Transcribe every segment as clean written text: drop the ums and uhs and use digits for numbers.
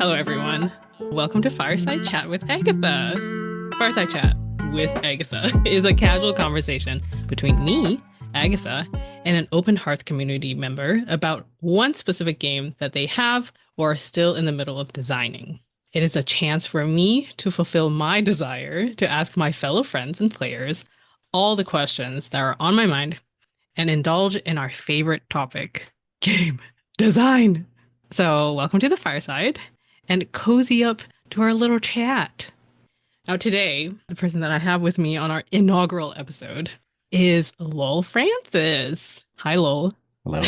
Hello, everyone. Welcome to Fireside Chat with Agatha. Fireside Chat with Agatha is a casual conversation between me, Agatha, and an Open Hearth community member about one specific game that they have or are still in the middle of designing. It is a chance for me to fulfill my desire to ask my fellow friends and players all the questions that are on my mind and indulge in our favorite topic, game design. So, welcome to the Fireside and cozy up to our little chat. Now, today, the person that I have with me on our inaugural episode is Lowell Francis. Hi, Lowell. Hello.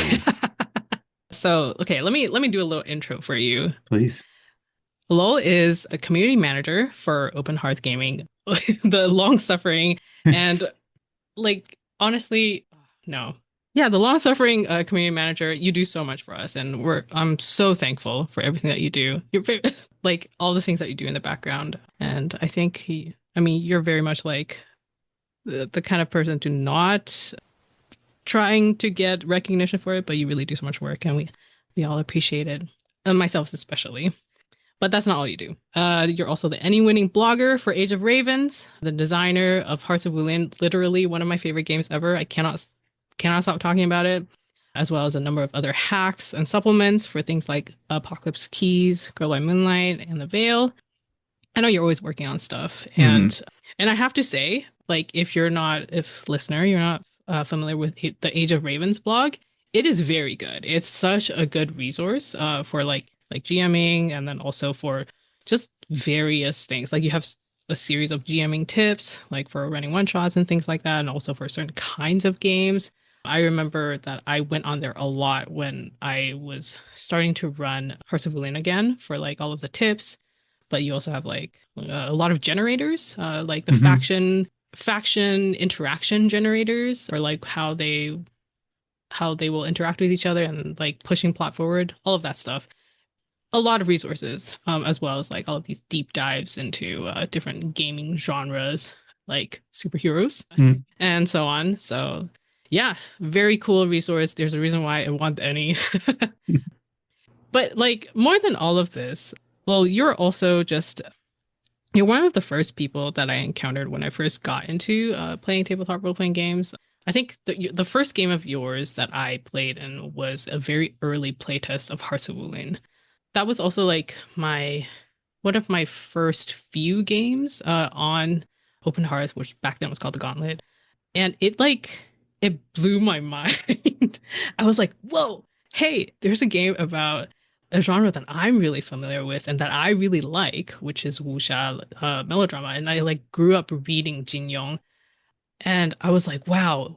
So, okay, let me do a little intro for you. Please. Lowell is a community manager for Open Hearth Gaming, the long-suffering and, honestly, no. Yeah, the long-suffering community manager. You do so much for us, and I'm so thankful for everything that you do. You're very, all the things that you do in the background, and I think you're very much like the kind of person to not trying to get recognition for it, but you really do so much work, and we all appreciate it, and myself especially. But that's not all you do. You're also the Emmy-winning blogger for Age of Ravens, the designer of Hearts of Wulin, literally one of my favorite games ever. I cannot stop talking about it, as well as a number of other hacks and supplements for things like Apocalypse Keys, Girl by Moonlight, and The Veil. I know you're always working on stuff, and I have to say, if listener, you're not familiar with the Age of Ravens blog, it is very good. It's such a good resource for like GMing, and then also for just various things. Like you have a series of GMing tips, like for running one shots and things like that, and also for certain kinds of games. I remember that I went on there a lot when I was starting to run Hearts of Wulin again for all of the tips. But you also have a lot of generators, like the faction interaction generators, or how they will interact with each other and pushing plot forward, all of that stuff. A lot of resources, as well as all of these deep dives into different gaming genres, like superheroes and so on. So yeah, very cool resource. There's a reason why I want any. But more than all of this, well, you're one of the first people that I encountered when I first got into playing tabletop role-playing games. I think the first game of yours that I played in was a very early playtest of Hearts of Wulin. That was also one of my first few games on Open Hearth, which back then was called the Gauntlet. And it blew my mind. I was like, whoa, hey, there's a game about a genre that I'm really familiar with and that I really like, which is wuxia melodrama. And I grew up reading Jin Yong. And I was like, wow,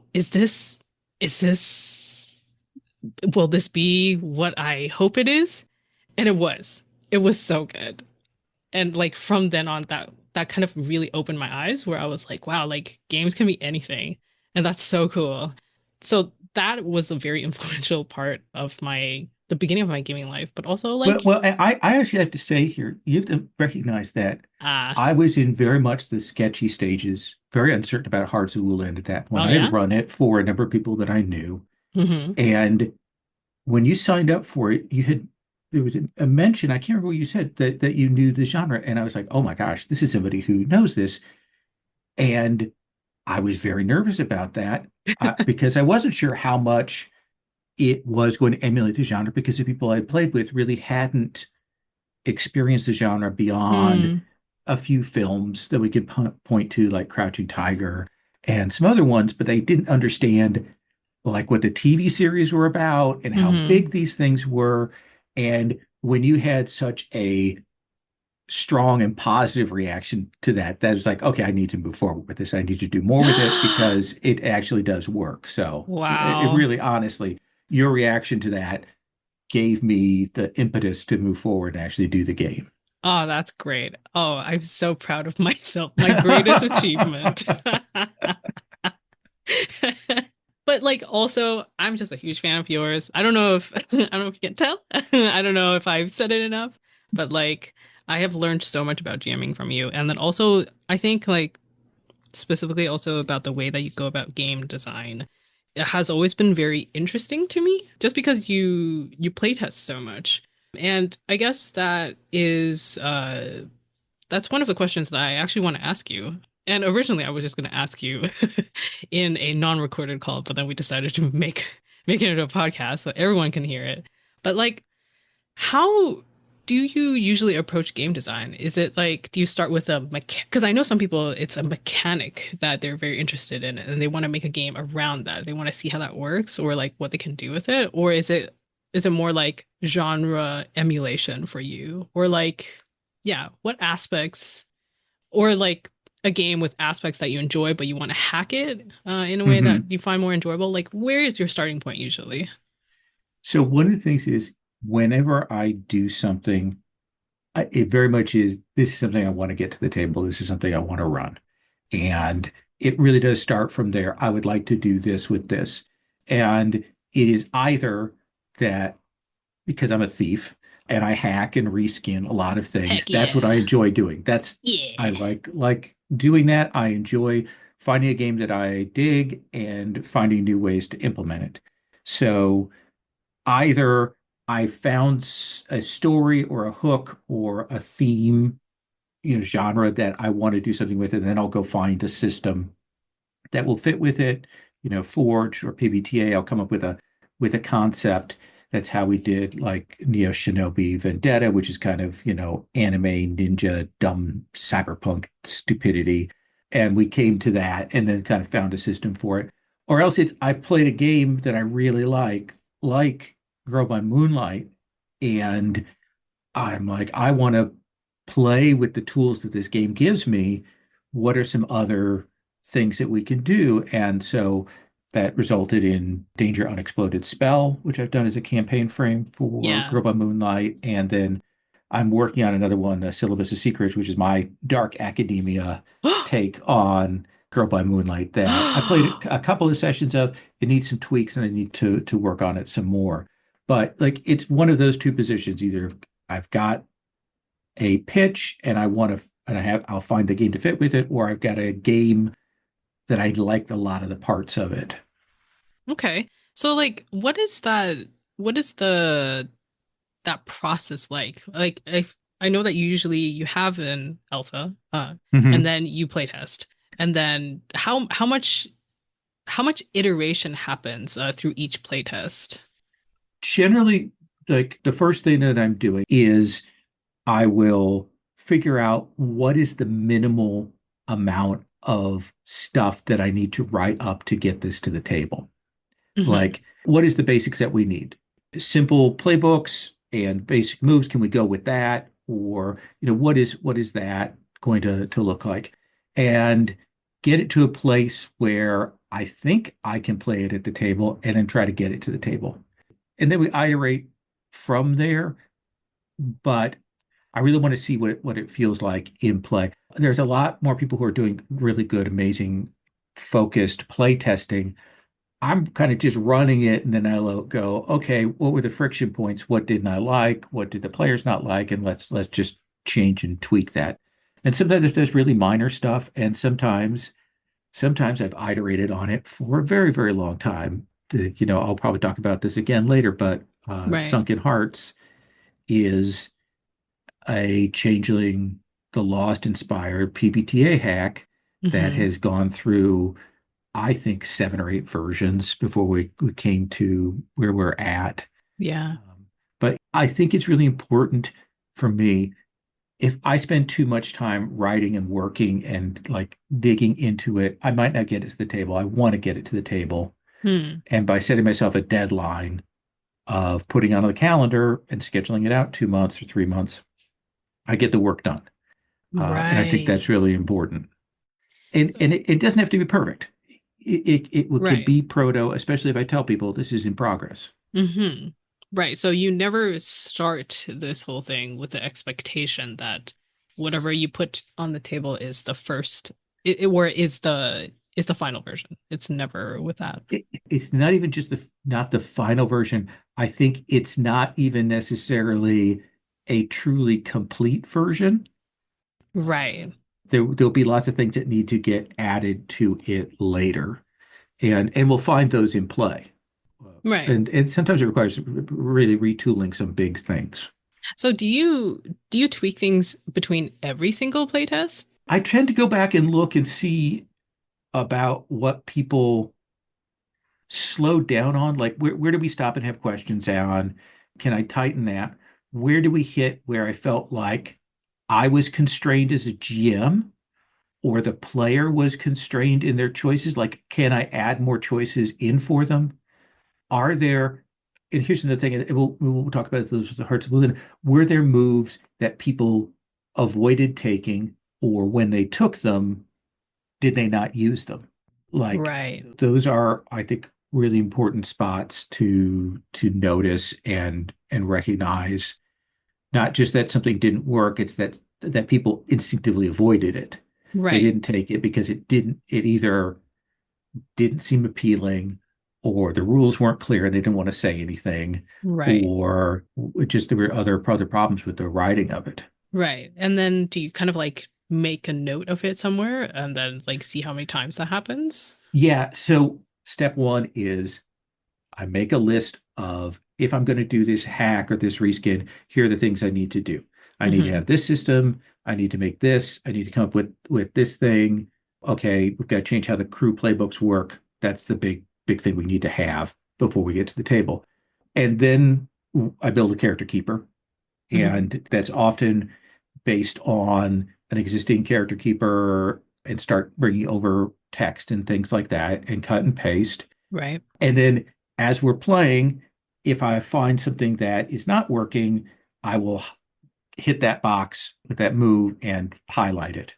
will this be what I hope it is? And it was so good. And from then on, that kind of really opened my eyes, where I was like, wow, games can be anything. And that's so cool. So that was a very influential part of the beginning of my gaming life, but also I actually have to say here, you have to recognize that ah, I was in very much the sketchy stages, very uncertain about Hearts of Wulin at that point. oh I yeah. had run it for a number of people that I knew. Mm-hmm. And when you signed up for it, there was a mention, I can't remember what you said, that you knew the genre. And I was like, oh my gosh, this is somebody who knows this. And I was very nervous about that because I wasn't sure how much it was going to emulate the genre, because the people I played with really hadn't experienced the genre beyond Mm. a few films that we could point to, like Crouching Tiger and some other ones, but they didn't understand what the TV series were about and how Mm-hmm. big these things were. And when you had such a strong and positive reaction to that, that is like, okay, I need to move forward with this. I need to do more with it because it actually does work. So it Wow. really, honestly, your reaction to that gave me the impetus to move forward and actually do the game. Oh, that's great. Oh, I'm so proud of myself. My greatest achievement. But also, I'm just a huge fan of yours. I don't know if I don't know if you can tell. I don't know if I've said it enough, but I have learned so much about GMing from you. And then also I think specifically also about the way that you go about game design. It has always been very interesting to me, just because you playtest so much. And I guess that's one of the questions that I actually want to ask you. And originally I was just going to ask you in a non-recorded call, but then we decided to make it into a podcast so everyone can hear it. But like, how do you usually approach game design? Is it like, do you start with a because I know some people it's a mechanic that they're very interested in and they want to make a game around that. They want to see how that works or like what they can do with it. Or is it more like genre emulation for you? Or like, yeah, what aspects or like a game with aspects that you enjoy but you want to hack it in a way Hmm. that you find more enjoyable? Like, where is your starting point usually? So one of the things is whenever I do something, it very much is this is something I want to get to the table. This is something I want to run. And it really does start from there. I would like to do this with this. And it is either that because I'm a thief and I hack and reskin a lot of things, Heck that's what I yeah. enjoy doing. That's I Yeah. like doing that. I enjoy finding a game that I dig and finding new ways to implement it. So either I found a story or a hook or a theme, genre that I want to do something with, and then I'll go find a system that will fit with it. Forge or PBTA. I'll come up with a concept. That's how we did like Neo Shinobi Vendetta, which is kind of, anime ninja dumb cyberpunk stupidity. And we came to that and then kind of found a system for it. Or else it's I've played a game that I really like Girl by Moonlight, and I'm like, I want to play with the tools that this game gives me. What are some other things that we can do? And so that resulted in Danger Unexploded Spell, which I've done as a campaign frame for Yeah. Girl by Moonlight. And then I'm working on another one, Syllabus of Secrets, which is my dark academia take on Girl by Moonlight that I played a couple of sessions of. It needs some tweaks and I need to work on it some more. But like it's one of those two positions. Either I've got a pitch and I want to, and I'll find the game to fit with it, or I've got a game that I like a lot of the parts of it. Okay. So like what is that process like? Like I know that you usually you have an alpha and Hmm. then you play test. And then how much iteration happens through each playtest? Generally, like the first thing that I'm doing is I will figure out what is the minimal amount of stuff that I need to write up to get this to the table. Hmm. Like, what is the basics that we need? Simple playbooks and basic moves. Can we go with that? Or, what is that going to look like? And get it to a place where I think I can play it at the table and then try to get it to the table. And then we iterate from there. But I really want to see what it feels like in play. There's a lot more people who are doing really good, amazing, focused play testing. I'm kind of just running it, and then I'll go, okay, what were the friction points? What didn't I like? What did the players not like? And let's just change and tweak that. And sometimes there's really minor stuff, and sometimes I've iterated on it for a very, very long time. I'll probably talk about this again later, but Right. Sunken Hearts is a changeling, the Lost inspired PBTA hack that Hmm. has gone through, I think, seven or eight versions before we came to where we're at. Yeah. But I think it's really important for me. If I spend too much time writing and working and like digging into it, I might not get it to the table. I want to get it to the table. Hmm. And by setting myself a deadline of putting on the calendar and scheduling it out 2 months or 3 months, I get the work done. And I think Right. that's really important. And So it doesn't have to be perfect. It could right. be proto, especially if I tell people this is in progress. Hmm. Right. So you never start this whole thing with the expectation that whatever you put on the table is the first or is the final version. It's never with that. It's not even just not the final version. I think it's not even necessarily a truly complete version. Right. There'll be lots of things that need to get added to it later, and we'll find those in play. Right. And sometimes it requires really retooling some big things. So do you tweak things between every single playtest? I tend to go back and look and see about what people slowed down on. Like, where do we stop and have questions on? Can I tighten that? Where do we hit where I felt like I was constrained as a GM or the player was constrained in their choices? Like, can I add more choices in for them? Are there, and here's another thing, and we'll talk about this with the Hearts of Wulin, were there moves that people avoided taking, or when they took them, did they not use them? Like, Right. those are, I think, really important spots to notice and recognize not just that something didn't work, it's that people instinctively avoided it. They Right. didn't take it because it either didn't seem appealing, or the rules weren't clear and they didn't want to say anything, Right. or just there were other problems with the writing of it. Right. And then do you kind of like make a note of it somewhere and then like see how many times that happens? Yeah, so step one is I make a list of, if I'm going to do this hack or this reskin, here are the things I need to do. I need to Hmm. have this system. I need to make this. I need to come up with this thing. Okay, we've got to change how the crew playbooks work. That's the big thing we need to have before we get to the table. And then I build a character keeper, Hmm. and that's often based on an existing character keeper, and start bringing over text and things like that and cut and paste. Right. And then as we're playing, if I find something that is not working, I will hit that box with that move and highlight it.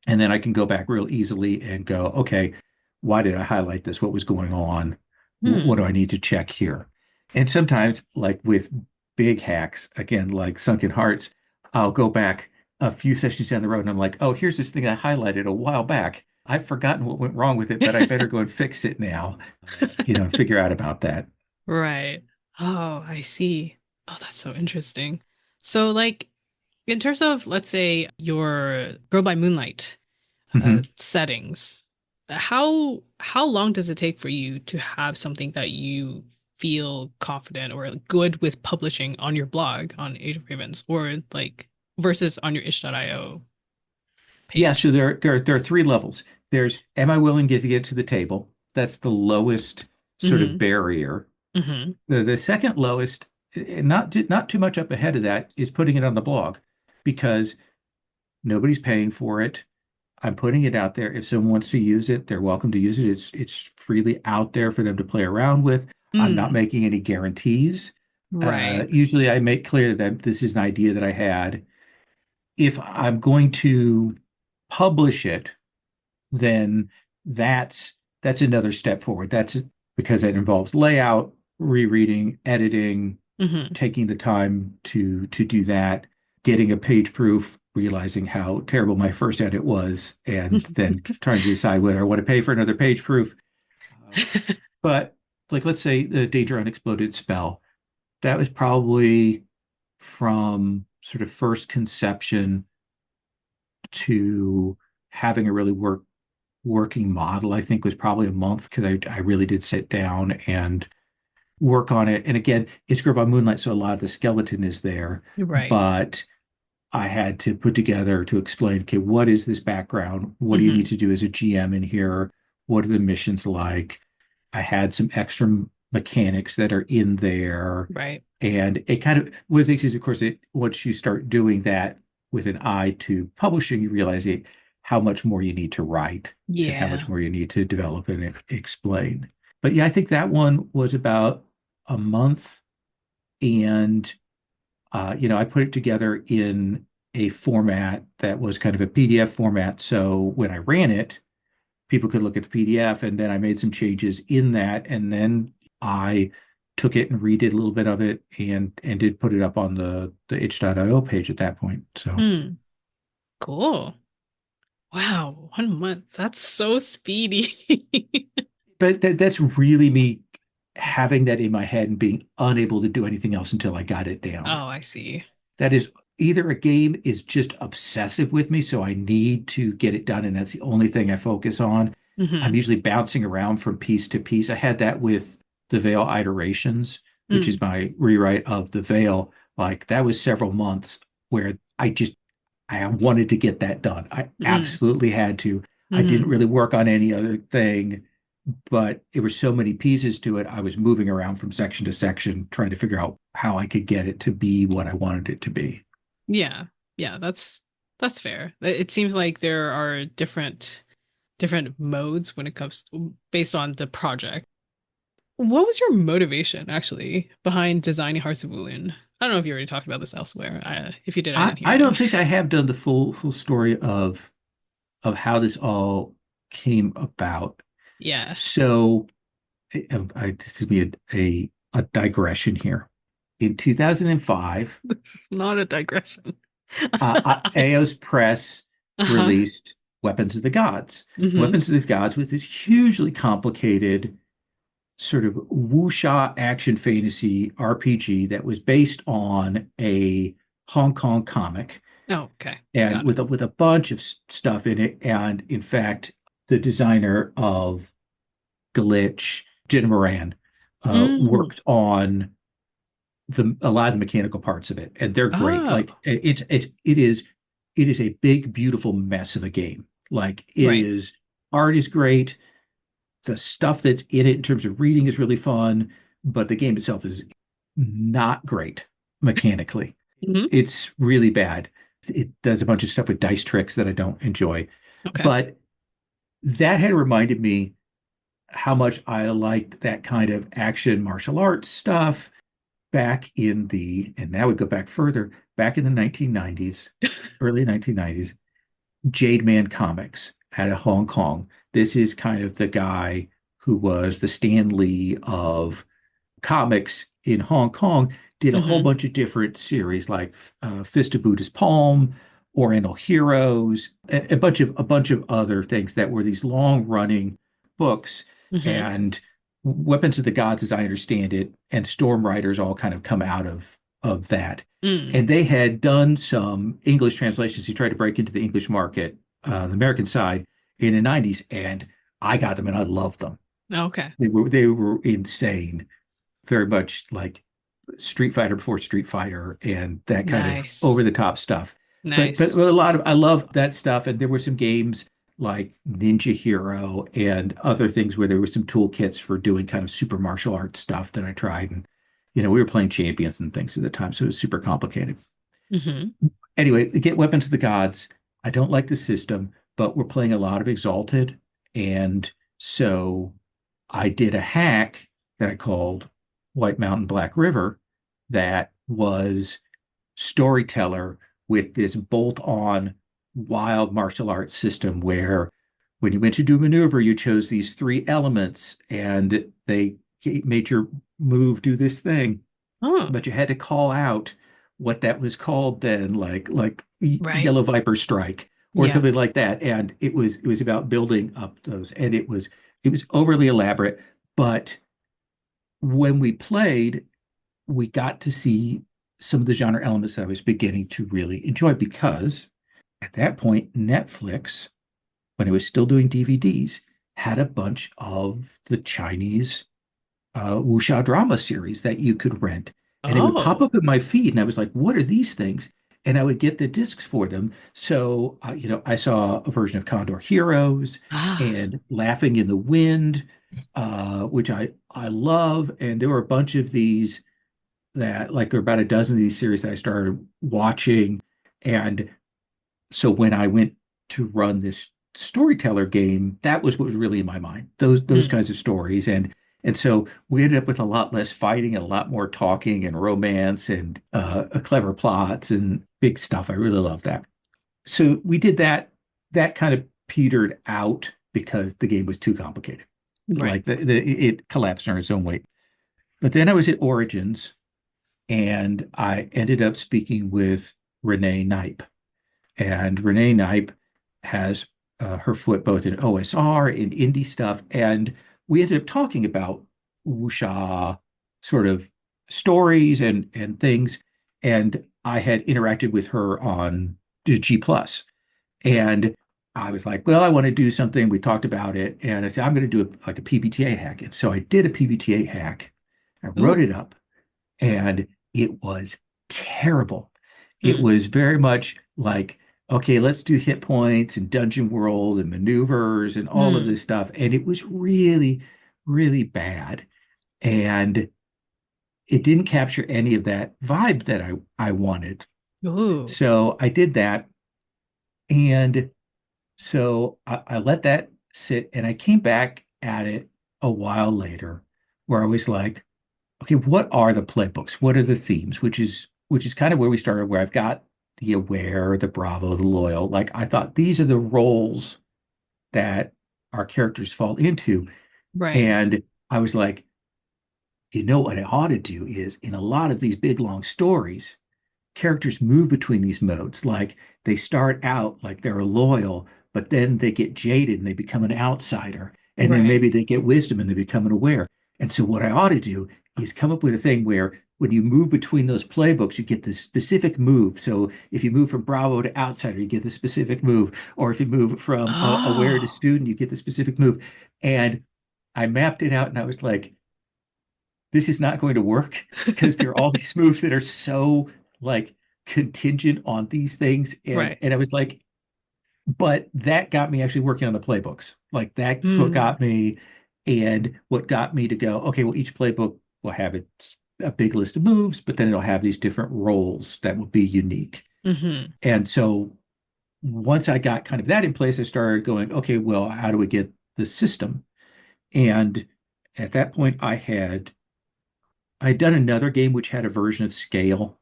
And then I can go back real easily and go, okay, why did I highlight this? What was going on? What Hmm. do I need to check here? And sometimes, like with big hacks, again, like Sunken Hearts, I'll go back a few sessions down the road and I'm like, oh, here's this thing I highlighted a while back. I've forgotten what went wrong with it, but I better go and fix it now, and figure out about that. Right. Oh, I see. Oh, that's so interesting. So, like, in terms of, let's say, your Girl by Moonlight Mhm. settings, how long does it take for you to have something that you feel confident or good with publishing on your blog on Age of Ravens, or like versus on your itch.io Yeah, page? so there are three levels. There's, am I willing to get to the table? That's the lowest sort of Mm-hmm. barrier. Mm-hmm. The second lowest, and not too much up ahead of that, is putting it on the blog, because nobody's paying for it. I'm putting it out there. If someone wants to use it, they're welcome to use it. It's freely out there for them to play around with. I'm not Mm. making any guarantees. Right. Usually, I make clear that this is an idea that I had. If I'm going to publish it, then that's that's another step forward. That's because it involves layout, rereading, editing, Mm-hmm. taking the time to do that, getting a page proof, realizing how terrible my first edit was, and then trying to decide whether I want to pay for another page proof. Uh, but like, let's say the Danger Unexploded spell, that was probably from sort of first conception to having a really working model, I think was probably a month, because I really did sit down and work on it. And again, it's Girl by Moonlight, so a lot of the skeleton is there, Right. but I had to put together to explain, okay, what is this background? What do you need Mm-hmm. to do as a GM in here? What are the missions like? I had some extra mechanics that are in there. Right. And it kind of, one of the things is, of course, once you start doing that with an eye to publishing, you realize how much more you need to write and how much Yeah. more you need to develop and explain. But yeah, I think that one was about a month. And I put it together in a format that was kind of a PDF format. So when I ran it, people could look at the PDF, and then I made some changes in that, and then I took it and redid a little bit of it, and did put it up on the itch.io page at that point. So, Hmm. Cool. Wow. 1 month. That's so speedy. but that's really me having that in my head and being unable to do anything else until I got it down. Oh, I see. That is, either a game is just obsessive with me, so I need to get it done, and that's the only thing I focus on. I'm Mm-hmm. usually bouncing around from piece to piece. I had that with the Veil Iterations, which is Mm. my rewrite of the Veil. Like that was several months where I wanted to get that done. I Mm. absolutely had to. I didn't Hmm. really work on any other thing, but there were so many pieces to it. I was moving around from section to section, trying to figure out how I could get it to be what I wanted it to be. Yeah. Yeah, that's fair. It seems like there are different modes when it comes based on the project. What was your motivation actually behind designing Hearts of Wulin? I don't know if you already talked about this elsewhere. If you did, I didn't hear I it. don't think I have done the full story of how this all came about. Yeah. So this is be a digression here. In 2005, This is not a digression. AOS Press Uh-huh. released Weapons of the Gods. Hmm. Weapons of the Gods was this hugely complicated sort of wuxia action fantasy RPG that was based on a Hong Kong comic Oh, okay. and Got it. with a bunch of stuff in it. And in fact, the designer of Glitch, Jenna Moran, Mm. worked on a lot of the mechanical parts of it, and they're great. Oh, Like it is a big, beautiful mess of a game. Like it right. is art is great. The stuff that's in it in terms of reading is really fun, but the game itself is not great mechanically. Hmm. It's really bad. It does a bunch of stuff with dice tricks that I don't enjoy. Okay. But that had reminded me how much I liked that kind of action martial arts stuff back in and now we go back further, back in the 1990s, early 1990s, Jade Man Comics out of Hong Kong. This is kind of the guy who was the Stan Lee of comics in Hong Kong, did a whole Hmm. bunch of different series like Fist of Buddha's Palm, Oriental Heroes, a bunch of other things that were these long running books. Hmm. And Weapons of the Gods, as I understand it, and Storm Riders all kind of come out of that. Mm. And they had done some English translations. He tried to break into the English market, the American side, in the 90s, and I got them and I loved them. Okay. They were insane, very much like Street Fighter before Street Fighter and that kind of over Nice. the top stuff. But Nice. a lot of I love that stuff, and there were some games like Ninja Hero and other things where there were some toolkits for doing kind of super martial arts stuff that I tried. And we were playing champions and things at the time, so it was super complicated. Hmm. Anyway, get Weapons of the Gods. I don't like the system, but we're playing a lot of Exalted, and so I did a hack that I called White Mountain Black River that was storyteller with this bolt-on wild martial arts system where when you went to do a maneuver, you chose these three elements and they made your move do this thing, Oh, but you had to call out what that was called then, like right. Yellow Viper Strike or Yeah. something like that. And it was about building up those, and it was overly elaborate, but when we played, we got to see some of the genre elements that I was beginning to really enjoy because at that point, Netflix, when it was still doing DVDs, had a bunch of the Chinese wuxia drama series that you could rent. And it would pop Oh. up in my feed, and I was like, what are these things? And I would get the discs for them. So, I saw a version of Condor Heroes Ah. and Laughing in the Wind, which I love. And there were a bunch of these that, like, there were about a dozen of these series that I started watching. And so when I went to run this storyteller game, that was what was really in my mind. Those Mm. kinds of stories. And so we ended up with a lot less fighting and a lot more talking and romance and a clever plots and big stuff. I really love that. So we did that. That kind of petered out because the game was too complicated. Right. Like it collapsed on its own weight. But then I was at Origins and I ended up speaking with Renee Knipe. And Renee Knipe has her foot both in OSR and indie stuff. And we ended up talking about wuxia sort of stories and things. And I had interacted with her on G Plus. And I was like, well, I want to do something. We talked about it. And I said, I'm going to do like a PBTA hack. And so I did a PBTA hack. I wrote Ooh. it up and it was terrible. It Mm, was very much like, okay, let's do hit points and dungeon world and maneuvers and all of mm. this stuff. And it was really, really bad. And it didn't capture any of that vibe that I wanted. Ooh. So I did that. And so I let that sit and I came back at it a while later where I was like, okay, what are the playbooks? What are the themes? Which is kind of where we started, where I've got the aware, the bravo, the loyal. Like I thought these are the roles that our characters fall into. Right. And I was like, you know what I ought to do is in a lot of these big long stories, characters move between these modes. Like they start out like they're loyal, but then they get jaded and they become an outsider. And then Right. maybe they get wisdom and they become an aware. And so what I ought to do is come up with a thing where when you move between those playbooks, you get this specific move. So if you move from Bravo to outsider, you get the specific move. Or if you move from aware to Oh. student, you get the specific move. And I mapped it out and I was like, this is not going to work because there are all these moves that are so like contingent on these things. And Right. and I was like, but that got me actually working on the playbooks. Like that's what Mm. got me and what got me to go, okay, well, each playbook will have its a big list of moves, but then it'll have these different roles that will be unique. Hmm. And so once I got kind of that in place, I started going, okay, well, how do we get the system? And at that point, I'd done another game which had a version of scale,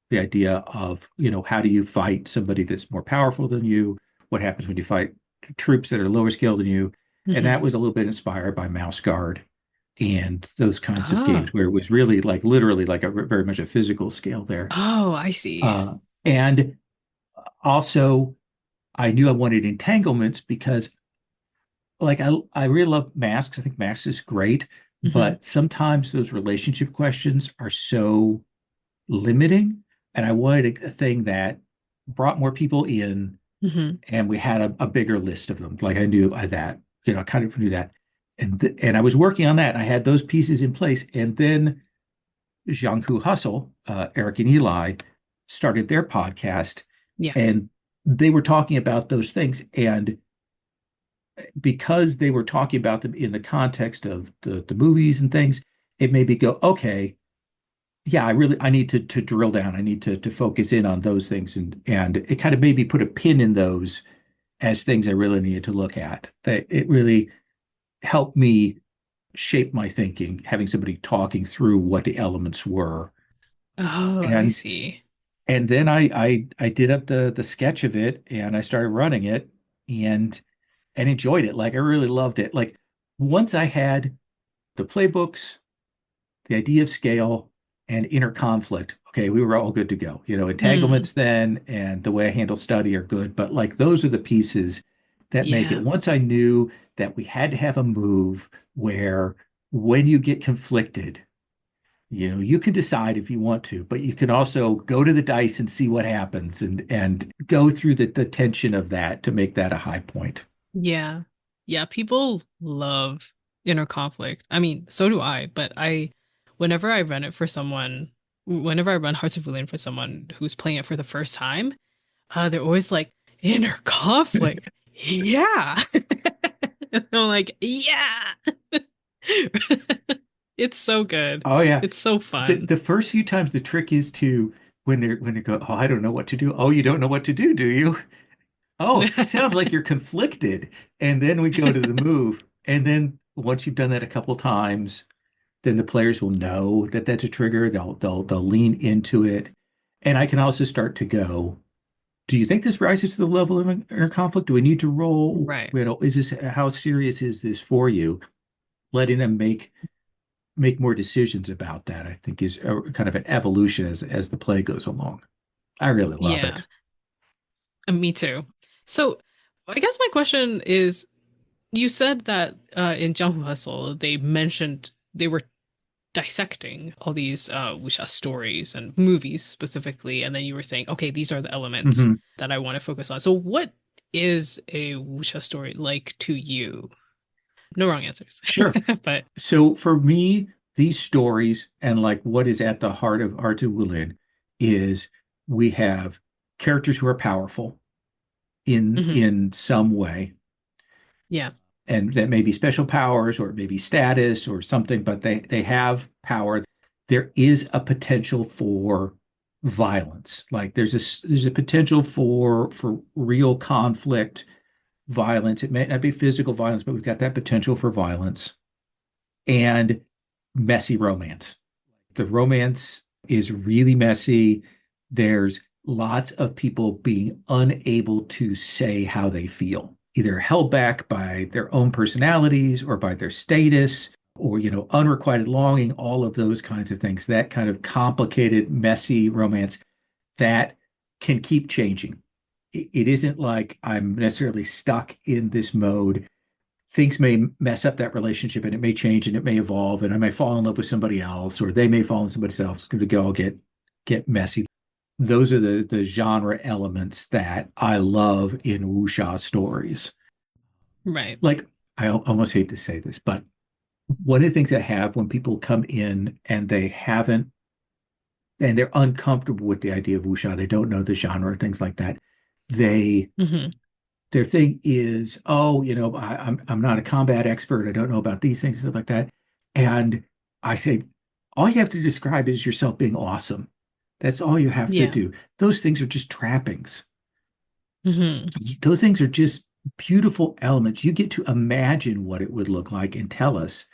the idea of, how do you fight somebody that's more powerful than you? What happens when you fight troops that are lower scale than you? And that Hmm. was a little bit inspired by Mouse Guard and those kinds of Oh. games where it was really like literally like a very much a physical scale there. Oh, I see. And also, I knew I wanted entanglements because like I really love masks. I think masks is great, Hmm. but sometimes those relationship questions are so limiting. And I wanted a thing that brought more people in Hmm. and we had a bigger list of them. Like I knew that, I kind of knew that. And I was working on that. I had those pieces in place. And then Jianghu Hustle, Eric and Eli, started their podcast Yeah. and they were talking about those things. And because they were talking about them in the context of the movies and things, it made me go, okay, yeah, I need to drill down. I need to focus in on those things. And it kind of made me put a pin in those as things I really needed to look at. That it really helped me shape my thinking, having somebody talking through what the elements were. Oh, I And see. and then I did up the sketch of it and I started running it and enjoyed it. Like I really loved it. Like once I had the playbooks, the idea of scale and inner conflict. Okay, we were all good to go. Mm. Entanglements then and the way I handle study are good, but like those are the pieces that make it. Yeah. Once I knew that we had to have a move where when you get conflicted, you can decide if you want to, but you can also go to the dice and see what happens and go through the tension of that to make that a high point. Yeah. Yeah, people love inner conflict. I mean, so do I, but whenever I run it for someone, whenever I run Hearts of Wulin for someone who's playing it for the first time, they're always like, inner conflict. Yeah. And I'm like, yeah. It's so good. Oh yeah. It's so The fun. the first few times the trick is to when they go, oh, I don't know what to do. Oh, you don't know what to do, do you? Oh, sounds like you're conflicted. And then we go to the move. And then once you've done that a couple times, then the players will know that that's a trigger. They'll lean into it. And I can also start to go, do you think this rises to the level of inner conflict? Do we need to roll? Right. Is this how serious is this for you? Letting them make more decisions about that, I think, is kind of an evolution as the play goes along. I really love Yeah. it. Me too. So I guess my question is, you said that in Jianghu Hustle, they mentioned they were dissecting all these wuxia stories and movies specifically, and then you were saying, okay, these are the elements Mhm. that I want to focus on. So what is a wuxia story like to you? No wrong answers. Sure. But So for me, these stories and like what is at the heart of Hearts of Wulin is we have characters who are powerful Hmm. in some way, Yeah. and that may be special powers or it may be status or something, but they have power. There is a potential for violence. Like there's a potential for real conflict, violence. It may not be physical violence, but we've got that potential for violence and messy romance. The romance is really messy. There's lots of people being unable to say how they feel, either held back by their own personalities or by their status or, unrequited longing, all of those kinds of things. That kind of complicated, messy romance that can keep changing. It isn't like I'm necessarily stuck in this mode. Things may mess up that relationship and it may change and it may evolve and I may fall in love with somebody else or they may fall in somebody else. It's going to go get messy. Those are the genre elements that I love in wuxia stories. Right. Like I almost hate to say this, but one of the things I have when people come in and they haven't and they're uncomfortable with the idea of wuxia, they don't know the genre, things like that. They Hmm. their thing is, oh, I'm not a combat expert. I don't know about these things, stuff like that. And I say, all you have to describe is yourself being awesome. That's all you have to Yeah. do. Those things are just trappings. Hmm. Those things are just beautiful elements. You get to imagine what it would look like and tell us.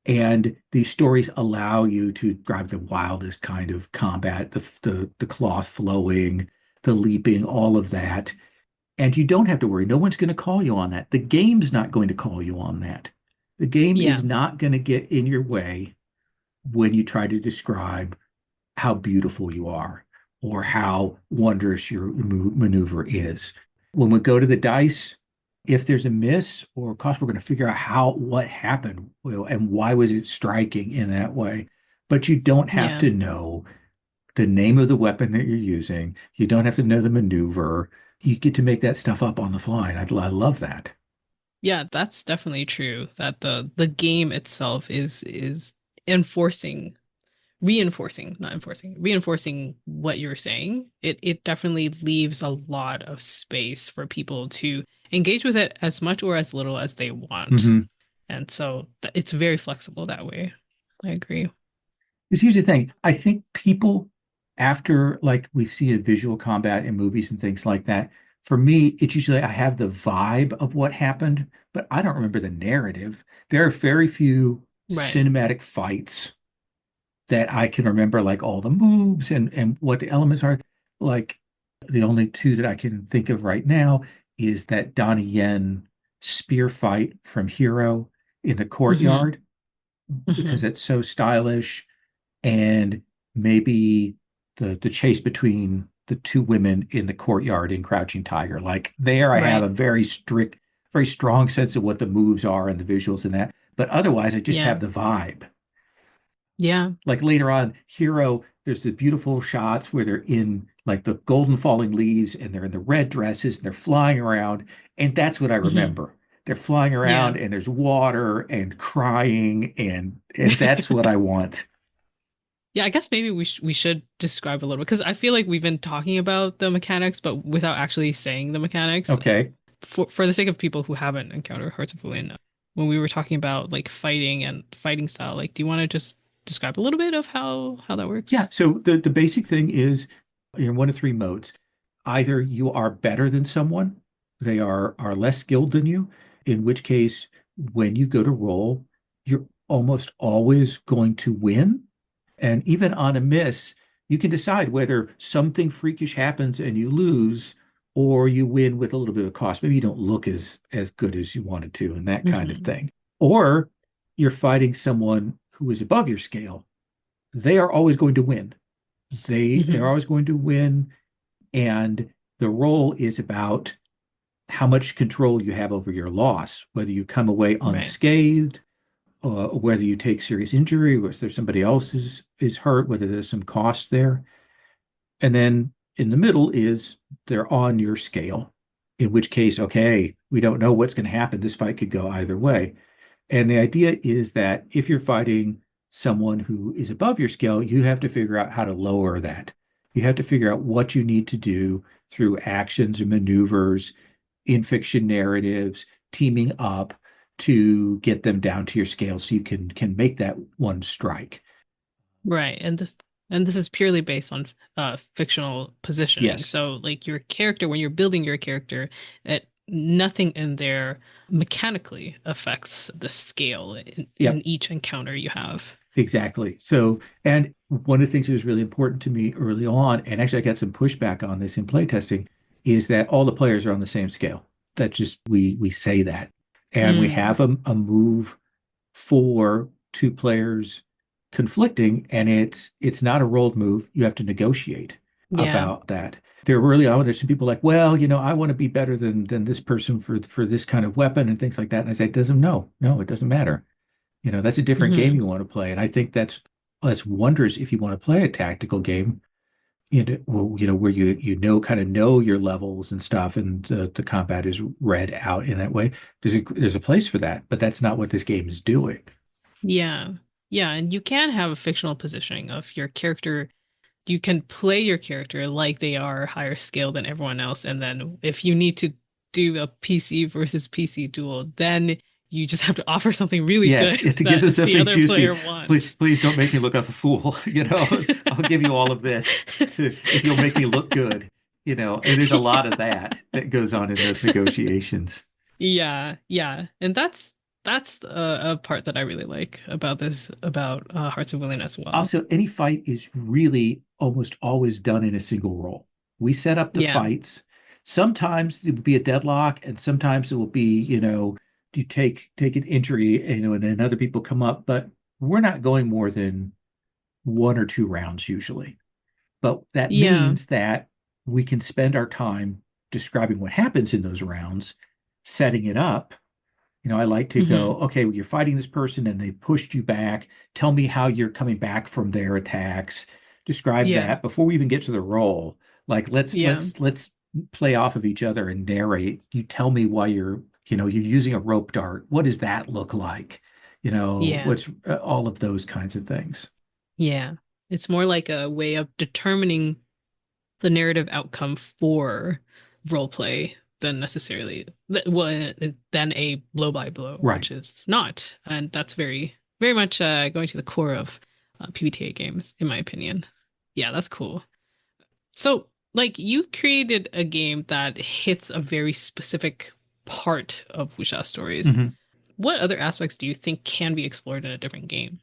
And these stories allow you to describe the wildest kind of combat, the cloth flowing, the leaping, all of that. And you don't have to worry. No one's going to call you on that. The game's not going to call you on that. The game Yeah. is not going to get in your way when you try to describe how beautiful you are or how wondrous your maneuver is. When we go to the dice, if there's a miss or a cost, we're going to figure out what happened, and why was it striking in that way. But you don't have Yeah. to know the name of the weapon that you're using. You don't have to know the maneuver. You get to make that stuff up on the fly. And I love that. Yeah, that's definitely true. That the game itself is enforcing, reinforcing, not enforcing, reinforcing what you're saying. It definitely leaves a lot of space for people to engage with it as much or as little as they want. Mm-hmm. And so it's very flexible that way. I agree. Because here's the thing. I think people, after like we see a visual combat in movies and things like that, for me, it's usually I have the vibe of what happened, but I don't remember the narrative. There are very few Right. cinematic fights that I can remember, like all the moves and what the elements are. Like the only two that I can think of right now is that Donnie Yen spear fight from Hero in the Hmm. courtyard Hmm. because it's so stylish, and maybe the chase between the two women in the courtyard in Crouching Tiger. Like there, I have Right. a very strict, very strong sense of what the moves are and the visuals and that. But otherwise, I just Yeah. have the vibe. Yeah. Like later on, Hero, there's the beautiful shots where they're in like the golden falling leaves and they're in the red dresses and they're flying around. And that's what I Hmm. remember. They're flying Yeah. around and there's water and crying and that's what I want. Yeah, I guess maybe we should describe a little because I feel like we've been talking about the mechanics, but without actually saying the mechanics. Okay. For the sake of people who haven't encountered Hearts of Wulin, when we were talking about like fighting and fighting style, like do you want to just describe a little bit of how that Yeah. works? So the basic thing is you're in one of three modes. Either you are better than someone, they are less skilled than you, in which case when you go to roll, you're almost always going to win. And even on a miss, you can decide whether something freakish happens and you lose, or you win with a little bit of cost. Maybe you don't look as good as you wanted to, and that kind of Hmm. thing. Or you're fighting someone who is above your scale. They are always going to win. They're Hmm. always going to win, and the role is about how much control you have over your loss, whether you come away Right. unscathed, whether you take serious injury, whether there's somebody else is hurt, whether there's some cost there. And then in the middle is they're on your scale, in which case, okay, we don't know what's going to happen. This fight could go either way. And the idea is that if you're fighting someone who is above your scale, you have to figure out how to lower that. You have to figure out what you need to do through actions and maneuvers in fiction narratives, teaming up to get them down to your scale so you can make that one strike. Right. And this is purely based on fictional positioning. Yes, So like your character, when you're building your character, nothing in there mechanically affects the scale in yep, each encounter you have. exactly. So, and one of the things that was really important to me early on, and actually I got some pushback on this in playtesting, is that all the players are on the same scale. That just we say that. And we Mm, have a move for two players conflicting, and it's not a rolled move. You have to negotiate yeah. about that. There early on, there's some people like, well, I want to be better than this person for this kind of weapon and things like that. And I say, it doesn't no, it doesn't matter. That's a different game Hmm. you want to play. And I think that's wonders if you want to play a tactical game, where you kind of know your levels and stuff, and the combat is read out in that way. There's a place for that, but that's not what this game is doing. Yeah. Yeah, and you can have a fictional positioning of your character. You can play your character like they are higher scale than everyone else, and then if you need to do a PC versus PC duel, then you just have to offer something really Yes, good you have to give them that the something other juicy. player wants. Please don't make me look like a fool. I'll give you all of this to if you'll make me look good. And there's a lot of that goes on in those negotiations. Yeah, yeah. And that's a part that I really like about this about Hearts of Wulin as well. Also, any fight is really almost always done in a single roll. We set up the Yeah. fights. Sometimes it will be a deadlock, and sometimes it will be, you take an injury, and then other people come up, but we're not going more than one or two rounds usually. But that Yeah. means that we can spend our time describing what happens in those rounds, setting it up. I like to Hmm. go, okay, well, you're fighting this person and they pushed you back. Tell me how you're coming back from their attacks. Describe Yeah. that before we even get to the roll. Like Yeah. let's play off of each other and narrate. You tell me why you're using a rope dart. What does that look like? Yeah. What's all of those kinds of things. Yeah. It's more like a way of determining the narrative outcome for role play than necessarily than a blow by blow, Right. which is not. And that's very, very much going to the core of PBTA games, in my opinion. Yeah, that's cool. So, like, you created a game that hits a very specific part of wuxia stories. Mhm. What other aspects do you think can be explored in a different game?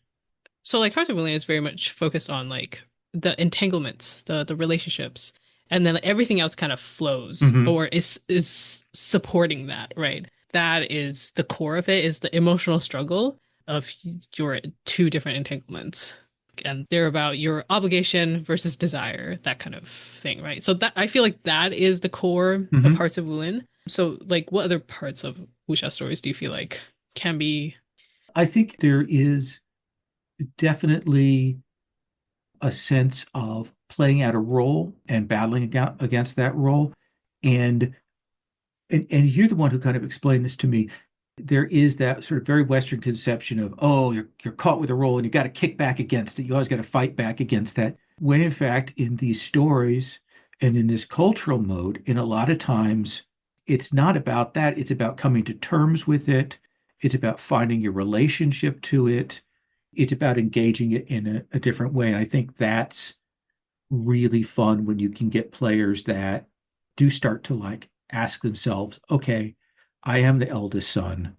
So like Hearts of Wulin is very much focused on like the entanglements, the relationships, and then everything else kind of flows Mhm. or is supporting that, right? That is the core of it, is the emotional struggle of your two different entanglements. And they're about your obligation versus desire, that kind of thing, right? So that I feel like that is the core of Mhm. Hearts of Wulin. So like what other parts of wuxia stories do you feel like can be? I think there is definitely a sense of playing out a role and battling against that role. And, and you're the one who kind of explained this to me. There is that sort of very Western conception of, oh, you're caught with a role and you got to kick back against it. You always got to fight back against that. When in fact, in these stories and in this cultural mode, in a lot of times, it's not about that. It's about coming to terms with it. It's about finding your relationship to it. It's about engaging it in a different way. And I think that's really fun when you can get players that do start to like ask themselves, okay, I am the eldest son.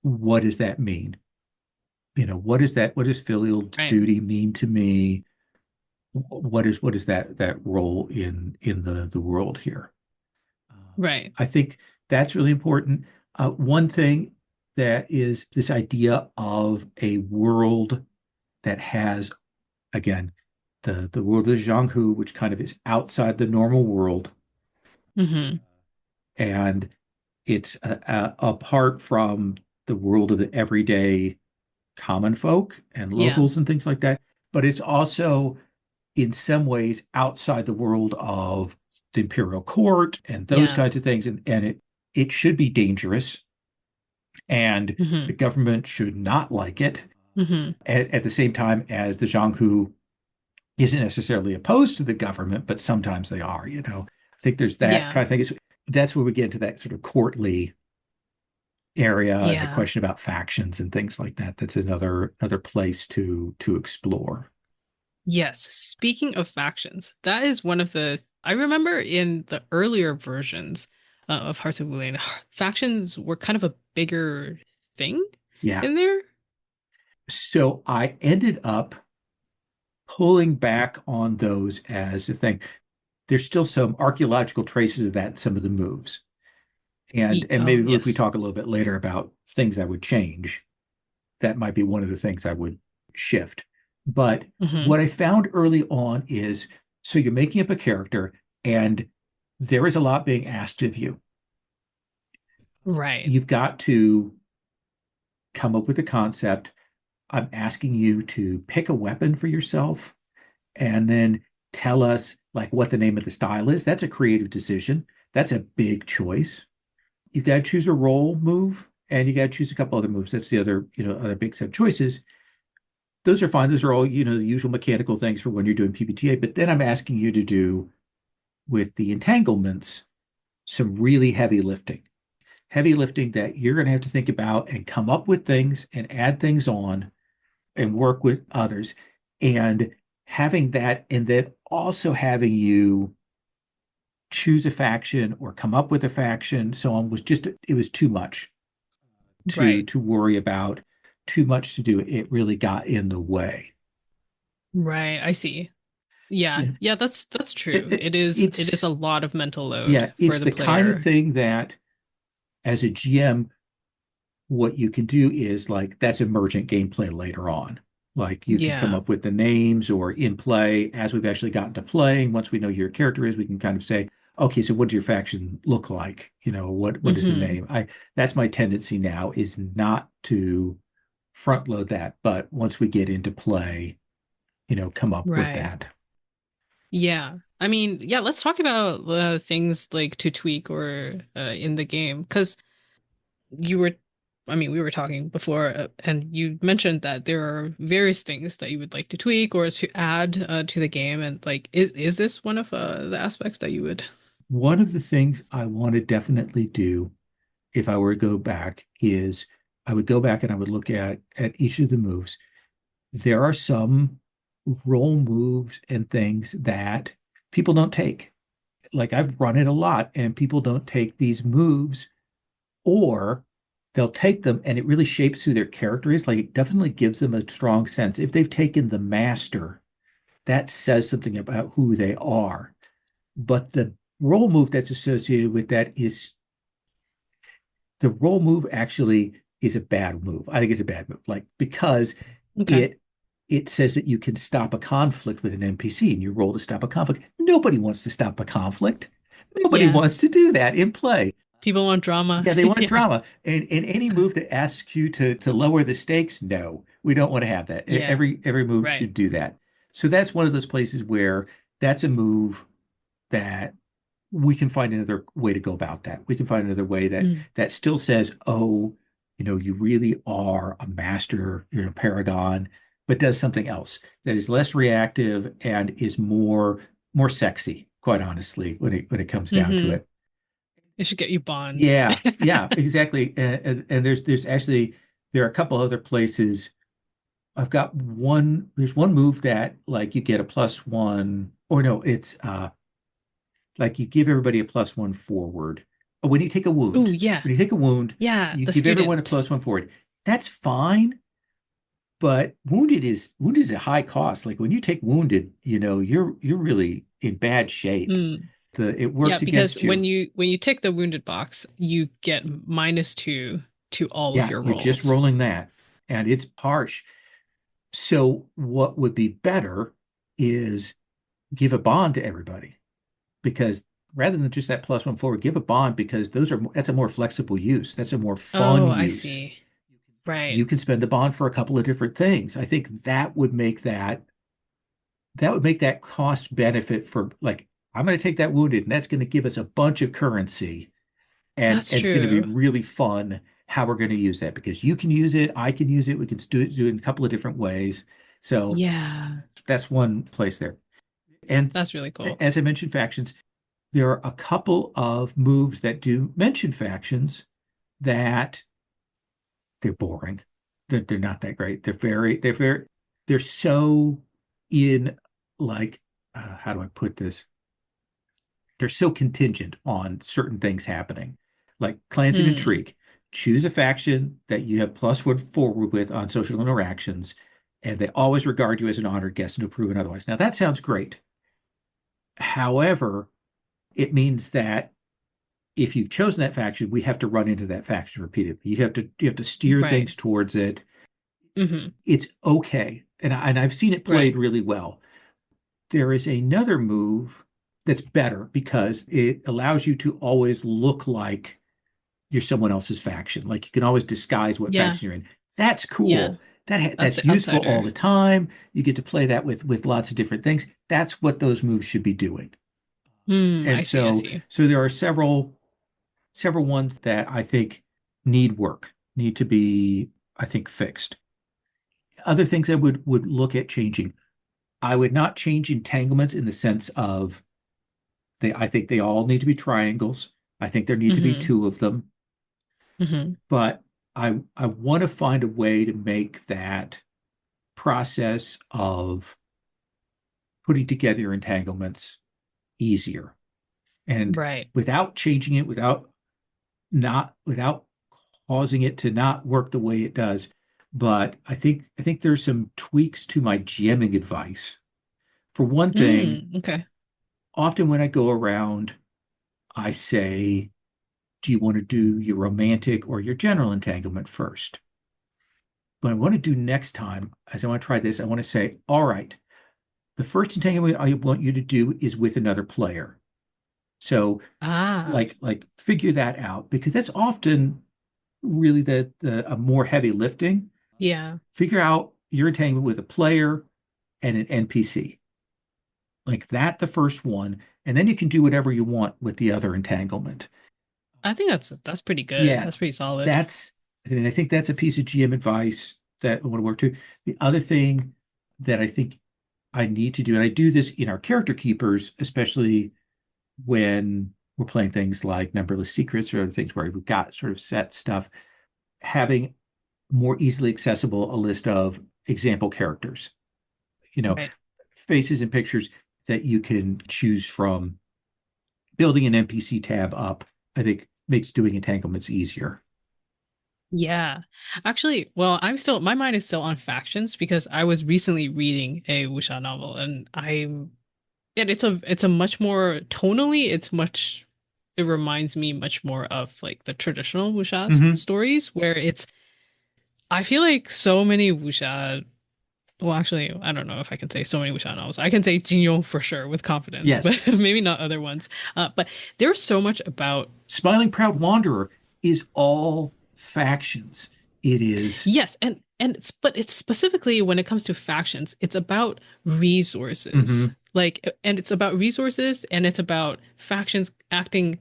What does that mean? What does filial Right. duty mean to me? What is that role in the world here? Right. I think that's really important. One thing that is this idea of a world that has, again, the world of Jianghu, which kind of is outside the normal world, Hmm. and it's apart from the world of the everyday common folk and Yeah. locals and things like that. But it's also, in some ways, outside the world of the imperial court and those Yeah. kinds of things. And it should be dangerous, and the Hmm. government should not like it. Hmm. At the same time as the Jianghu isn't necessarily opposed to the government, but sometimes they are, you know. I think there's that Yeah. kind of thing. That's where we get into that sort of courtly area and the Yeah. question about factions and things like that. That's another place to explore. Yes. Speaking of factions, that is one of the I remember in the earlier versions of Hearts of Wulin, factions were kind of a bigger thing Yeah. in there. So I ended up pulling back on those as a thing. There's still some archaeological traces of that in some of the moves. And Oh, maybe if we yes. talk a little bit later about things I would change, that might be one of the things I would shift. But Hmm. what I found early on is so you're making up a character and there is a lot being asked of you. Right. You've got to come up with a concept. I'm asking you to pick a weapon for yourself and then tell us like what the name of the style is. That's a creative decision. That's a big choice. You've got to choose a role move and you got to choose a couple other moves. That's the other, other big set of choices. Those are fine. Those are all, the usual mechanical things for when you're doing PBTA. But then I'm asking you to do with the entanglements some really heavy lifting that you're going to have to think about and come up with things and add things on and work with others. And having that, and then also having you choose a faction or come up with a faction, so on was just, it was too much to Right. to worry about, too much to do. It really got in the way. Right. I see. Yeah. Yeah. Yeah, that's It, true. it, It is a it's lot of mental load yeah, for it's the the kind of player. thing that as a GM, what you can do is like that's emergent gameplay later on. Like you can come Yeah. up with the names or in play as we've actually gotten to playing. Once we know who your character is, we can kind of say, okay, so what does your faction look like? What is the Hmm. name? I That's my tendency now is not to front load that, but once we get into play, come up with Right. that. Yeah. I mean, yeah, let's talk about things like to tweak or in the game because you were I mean, we were talking before and you mentioned that there are various things that you would like to tweak or to add to the game and like is this one of the aspects that you would One of the things I want to definitely do if I were to go back is I would go back and I would look at each of the moves. There are some role moves and things that people don't take. Like I've run it a lot and people don't take these moves or they'll take them and it really shapes who their character is. Like it definitely gives them a strong sense. If they've taken the master, that says something about who they are. But the role move that's associated with that is the role move actually is a bad move. I think it's a bad move, like because Okay. it it says that you can stop a conflict with an NPC and you roll to stop a conflict. Nobody wants to stop a conflict. Nobody Yeah. wants to do that in play. People want drama. Yeah, they want Yeah. drama. And any move that asks you to lower the stakes, no, we don't want to have that. Yeah. Every move Right. should do that. So that's one of those places where that's a move that we can find another way to go about that. We can find another way Mm. that still says, oh, you really are a master, you're a paragon, but does something else that is less reactive and is more sexy, quite honestly, when it comes down to Hmm. it. It should get you bonds. Yeah, yeah, exactly. And there's actually there are a couple other places. I've got one, there's one move that like you get a plus one, or no, it's like you give everybody a plus one forward. When you take a Oh, wound, yeah. when you take a wound, Yeah, you the give everyone a student. plus one forward. That's fine, but wounded is a high cost. Like when you take wounded, you're really in bad shape. Mm. It Yeah, works because against you. when you tick the wounded box, you get -2 to all of Yeah, your you're just rolls. rolling that, and it's harsh. So what would be better is give a bond to everybody because rather than just that plus one forward, give a bond because that's a more flexible use. That's a more fun Oh, I use. see. Right. You can spend the bond for a couple of different things. I think that would make that cost benefit for like I'm going to take that wounded and that's going to give us a bunch of currency That's and it's going to be true. really fun how we're going to use that because you can use it, I can use it, we can do it in a couple of different ways. So Yeah. that's one place there. And That's really cool. as I mentioned, factions, there are a couple of moves that do mention factions that they're boring. They're not that great. They're so in like, how do I put this? They're so contingent on certain things happening, like clans of Hmm. intrigue. Choose a faction that you have plus one forward with on social interactions, and they always regard you as an honored guest and approve and otherwise. Now that sounds great. However, it means that if you've chosen that faction, we have to run into that faction repeatedly. You have to steer Right. things towards it. Hmm. It's okay, and I've seen it Right. played really well. There is another move that's better because it allows you to always look like you're someone else's faction. Like you can always disguise what Yeah. faction you're in. That's Yeah. cool. That's That's the useful all outsider. the time. You get to play that with lots of different things. That's what those moves should be doing. Hmm. I And see. I so see. so there are several ones that I think need work, need to be, I think, fixed. Other things I would look at changing. I would not change entanglements in the sense of I think they all need to be triangles. I think there need to be Hmm. two of them, Hmm. but I want to find a way to make that process of putting together entanglements easier and Right. without changing it, without causing it to not work the way it does. But I think there's some tweaks to my GMing advice. For one thing, Mm, okay. often when I go around, I say, do you want to do your romantic or your general entanglement first? What I want to do next time, as I want to try this, I want to say, all right, the first entanglement I want you to do is with another player. So Ah, like figure that out because that's often really the a more heavy lifting. yeah. Figure out your entanglement with a player and an NPC. Like that, the first one, and then you can do whatever you want with the other entanglement. I think that's pretty good. Yeah, That's pretty solid. that's, and I think that's a piece of GM advice that I want to work to. The other thing that I think I need to do, and I do this in our character keepers, especially when we're playing things like Numberless Secrets or other things where we've got sort of set stuff, having more easily accessible a list of example characters, you know, Right. faces and pictures that you can choose from. Building an NPC tab up, I think, makes doing entanglements easier. Yeah. Actually, well, my mind is still on factions because I was recently reading a wuxia novel and it's a much more tonally, it reminds me much more of like the traditional wuxia Mm-hmm. stories where I feel like so many wuxia, well, actually, I don't know if I can say so many wuxia novels. I can say Jinyo for sure with confidence, but Yes. maybe not other ones. But there's so much about. Smiling Proud Wanderer is all factions. It is. Yes, but it's specifically when it comes to factions, it's about resources. Mm-hmm. And it's about resources and it's about factions acting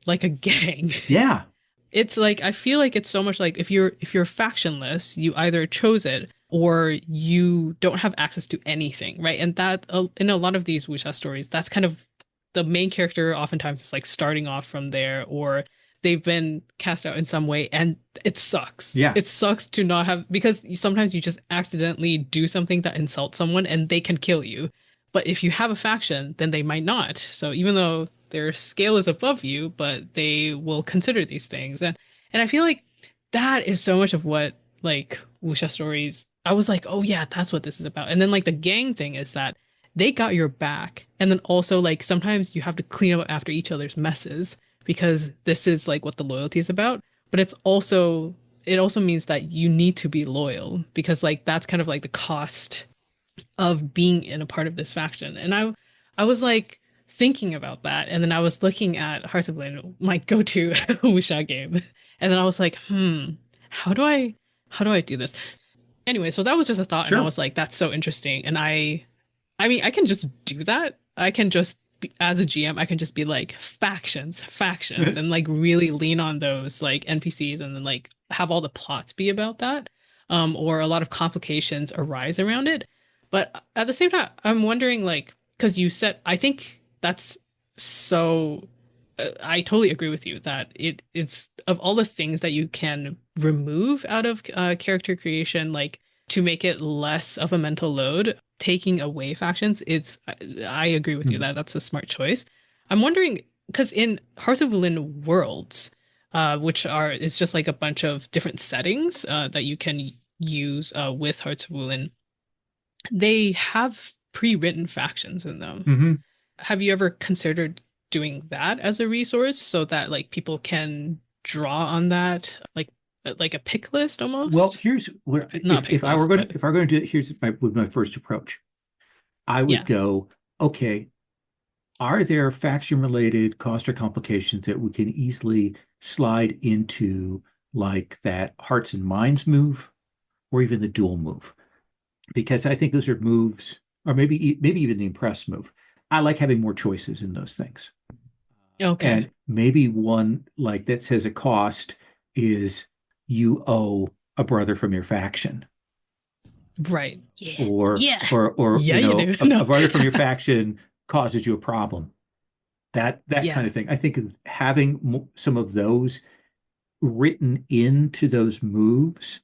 like a gang. Yeah. It's like I feel like it's so much like if you're factionless, you either chose it or you don't have access to anything, right? And that in a lot of these wuxia stories, that's kind of the main character oftentimes is like starting off from there or they've been cast out in some way and it sucks. Yeah. It sucks to not have because sometimes you just accidentally do something that insults someone and they can kill you. But if you have a faction, then they might not. So even though their scale is above you, but they will consider these things. And I feel like that is so much of what like wuxia stories. I was like, oh yeah, that's what this is about. And then like the gang thing is that they got your back. And then also like sometimes you have to clean up after each other's messes because this is like what the loyalty is about. But it also means that you need to be loyal because like that's kind of like the cost of being in a part of this faction. And I was like thinking about that, and then I was looking at Hearts of Wulin, my go-to wuxia game, and then I was like, how do I do this? Anyway, so that was just a thought, and I Sure. was like, that's so interesting. And I mean, I can just do that. I can just as a GM, I can just be like factions, and like really lean on those like NPCs, and then like have all the plots be about that, or a lot of complications arise around it. But at the same time, I'm wondering, like, because you said, I think that's so. I totally agree with you that it's of all the things that you can remove out of character creation, like to make it less of a mental load, taking away factions, I agree with you Hmm. that that's a smart choice. I'm wondering because in Hearts of Wulin worlds, which are is just like a bunch of different settings that you can use with Hearts of Wulin, they have pre-written factions in them. Hmm. Have you ever considered doing that as a resource so that like people can draw on that, like a pick list Well, almost? here's what Not a pick list, but if I were going to do it, here's my first approach. I would yeah. go, okay, are there faction related cost or complications that we can easily slide into like that hearts and minds move or even the dual move? Because I think those are moves, or maybe even the impress move. I like having more choices in those things. Okay. And maybe one like that says a cost is you owe a brother from your faction, Right. Yeah. or Yeah. you Yeah, you know do. No. a brother from your faction causes you a problem. That kind Yeah. of thing. I think of having some of those written into those moves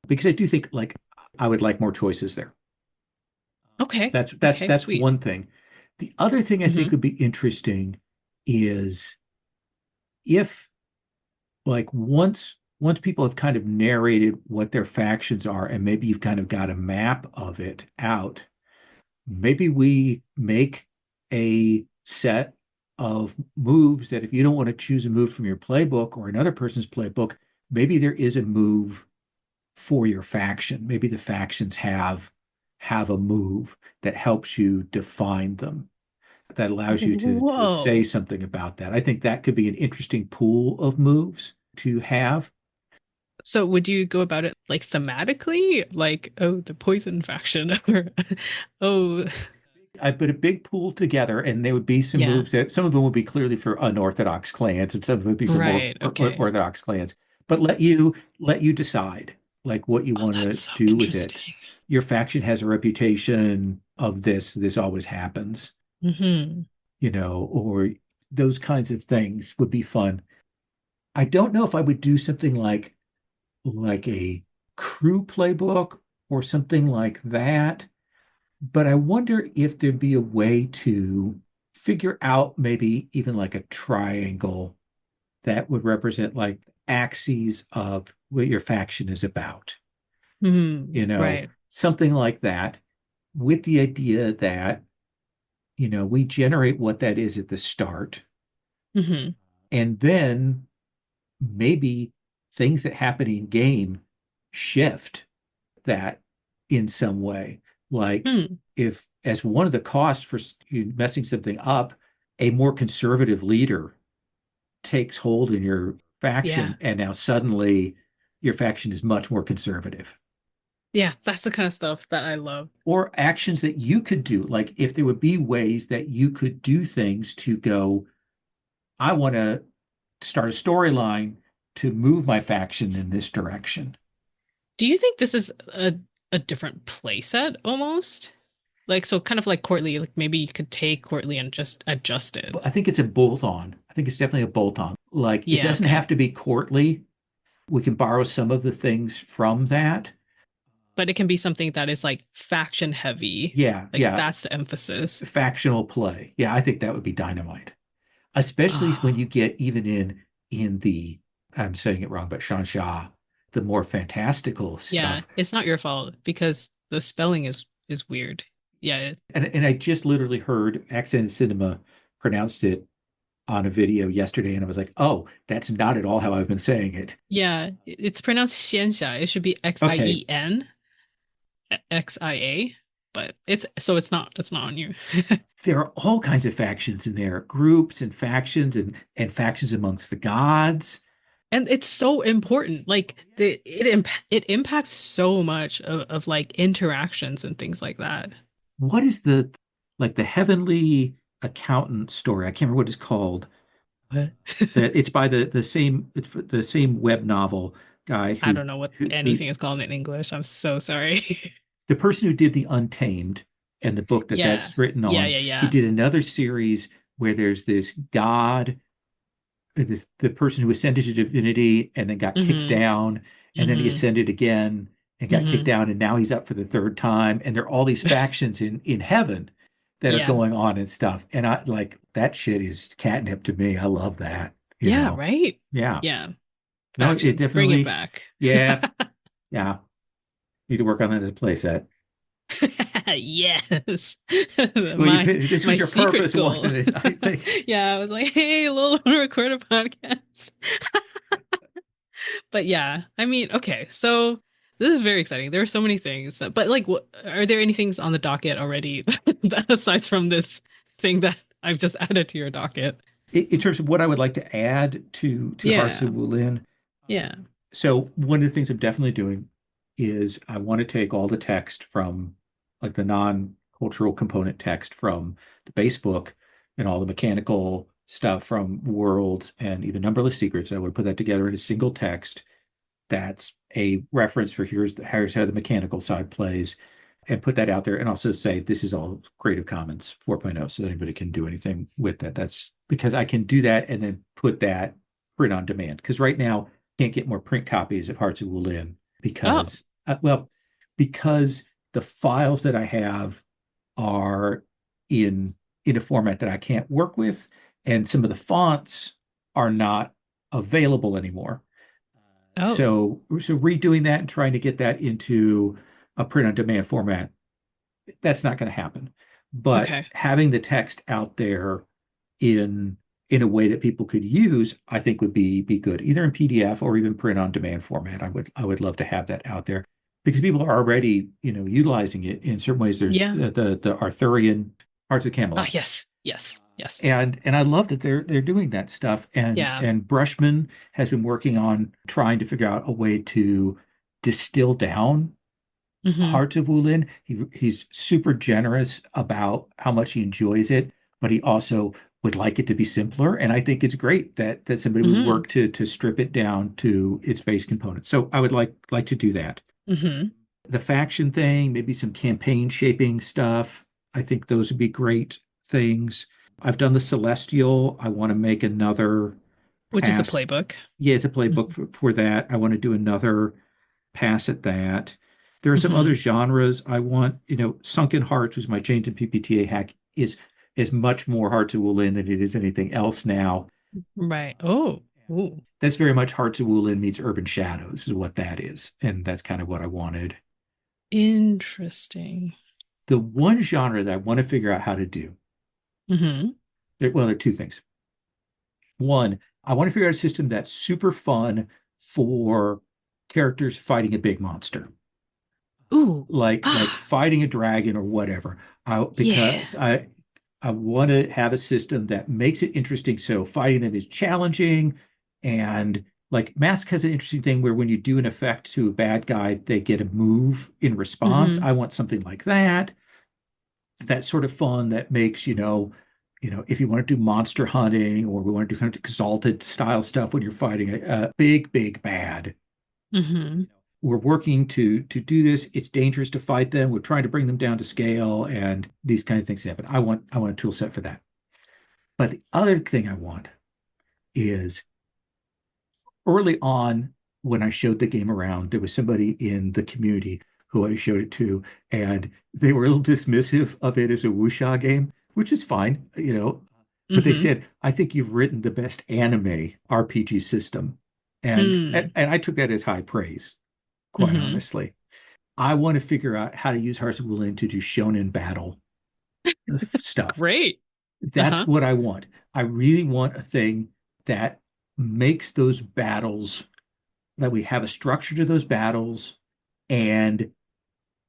because I do think like I would like more choices there. Okay. That's Okay, that's sweet. one thing. The other thing I think Hmm. would be interesting is if like once people have kind of narrated what their factions are and maybe you've kind of got a map of it out, maybe we make a set of moves that if you don't want to choose a move from your playbook or another person's playbook, maybe there is a move for your faction. Maybe the factions have a move that helps you define them, that allows you to say Whoa. something about that. I think that could be an interesting pool of moves to have. So would you go about it like thematically? Like, oh, the poison faction or oh, I put a big pool together, and there would be some yeah. moves that some of them would be clearly for unorthodox clans, and some of them would be for more Right. Okay. orthodox clans. But let you decide like what you Oh, want that's to so do with it. interesting. Your faction has a reputation of this. This always happens, Hmm. or those kinds of things would be fun. I don't know if I would do something like a crew playbook or something like that. But I wonder if there'd be a way to figure out maybe even like a triangle that would represent like axes of what your faction is about, Hmm. Right. something like that, with the idea that, we generate what that is at the start. Hmm. And then maybe things that happen in game shift that in some way. Like Hmm. if, as one of the costs for messing something up, a more conservative leader takes hold in your Yeah. faction, and now suddenly your faction is much more conservative. Yeah. That's the kind of stuff that I love. Or actions that you could do, like if there would be ways that you could do things to go, I want to start a storyline to move my faction in this direction. Do you think this is a different playset almost? Like so kind of like Courtly, like maybe you could take Courtly and just adjust it. I think it's a bolt on. I think it's definitely a bolt on. Like it Yeah, doesn't okay. have to be courtly. We can borrow some of the things from that. But it can be something that is like faction heavy. Yeah, Like yeah. that's the emphasis. Factional play. Yeah, I think that would be dynamite. Especially when you Ah. get even in the, I'm saying it wrong, but Shansha, the more fantastical Yeah, stuff. it's not your fault because the spelling is weird. Yeah, And I just literally heard Accent Cinema pronounced it on a video yesterday, and I was like, oh, that's not at all how I've been saying it. yeah, it's pronounced Xianxia. It should be Okay, Xien Xia, but it's not on you. there are all kinds of factions in there, groups and factions and factions amongst the gods. And it's so important. Like it impacts so much of like interactions and things like that. What is the like the heavenly accountant story? I can't remember what it's called. What? That it's by it's the same web novel guy I don't know what who anything is called in English. I'm so sorry. the person who did the Untamed and the book that Yeah. that's written Yeah, on, yeah, he yeah. did another series where there's this god, the person who ascended to divinity and then got kicked Mm-hmm. down, and then he Mm-hmm. ascended again and got kicked Mm-hmm. down, and now he's up for the third time. And there are all these factions in heaven that are Yeah. going on and stuff. And I like that shit is catnip to me. I love that, you Yeah, know. right? Yeah. Yeah. No, it Factions. Bring it definitely, back. yeah, yeah. Need to work on that as a playset. Yes. Well, My this was my your secret purpose, goal. wasn't it? I think. Yeah, I was like, hey, Lowell, wanna record a podcast. But yeah, I mean, okay, so this is very exciting. There are so many things, but like, what are there any things on the docket already that aside from this thing that I've just added to your docket? In terms of what I would like to add to Hearts of Yeah, Wulin, yeah. so one of the things I'm definitely doing is I want to take all the text from like the non-cultural component text from the base book and all the mechanical stuff from Worlds and even Numberless Secrets. I would put that together in a single text that's a reference for here's how the mechanical side plays, and put that out there and also say this is all Creative Commons 4.0 so that anybody can do anything with that. That's because I can do that and then put that print on demand. Because right now can't get more print copies of Hearts of Wulin Oh, because well, because the files that I have are in in a format that I can't work with, and some of the fonts are not available anymore. oh, So redoing that and trying to get that into a print on demand format, that's not going to happen. But okay. having the text out there in in a way that people could use, I think would be good, either in PDF or even print on demand format. I would love to have that out there because people are already, utilizing it in certain ways. There's Yeah. the Arthurian Hearts of Oh, Camelot. yes, yes, yes. And I love that they're doing that stuff. And Yeah. and Brushman has been working on trying to figure out a way to distill down Mm-hmm. Hearts of Wulin. He's super generous about how much he enjoys it, but he also would like it to be simpler. And I think it's great that somebody would Mm-hmm. work to strip it down to its base components. So I would like to do that. Mm-hmm. The faction thing, maybe some campaign shaping stuff. I think those would be great things. I've done the Celestial. I want to make another Which is the pass. playbook. Yeah, it's a playbook for that. I want to do another pass at that. There are some Mm-hmm. other genres I want. Sunken Hearts, was my change in PPTA hack, is much more Hearts of Wulin than it is anything else now. Right. Oh. Ooh. That's very much Hearts of Wulin meets Urban Shadows, is what that is. And that's kind of what I wanted. Interesting. The one genre that I want to figure out how to do, Mm-hmm. there are two things. One, I want to figure out a system that's super fun for characters fighting a big monster, Ooh. like Ah. fighting a dragon or whatever. Yeah. Because I want to have a system that makes it interesting. So fighting them is challenging, and like Mask has an interesting thing where when you do an effect to a bad guy, they get a move in response. Mm-hmm. I want something like that. That's sort of fun that makes, if you want to do monster hunting or we want to do kind of exalted style stuff when you're fighting a big, big bad. Mm-hmm. We're working to do this. It's dangerous to fight them. We're trying to bring them down to scale, and these kind of things happen. I want a tool set for that. But the other thing I want is early on when I showed the game around, there was somebody in the community who I showed it to, and they were a little dismissive of it as a wuxia game, which is fine. But they Mm-hmm. said, "I think you've written the best anime RPG system," and and, Mm. and I took that as high praise, quite Mm-hmm. honestly. I want to figure out how to use Hearts of Wulin to do shonen battle stuff. Great. That's Uh-huh. what I want. I really want a thing that makes those battles, that we have a structure to those battles, and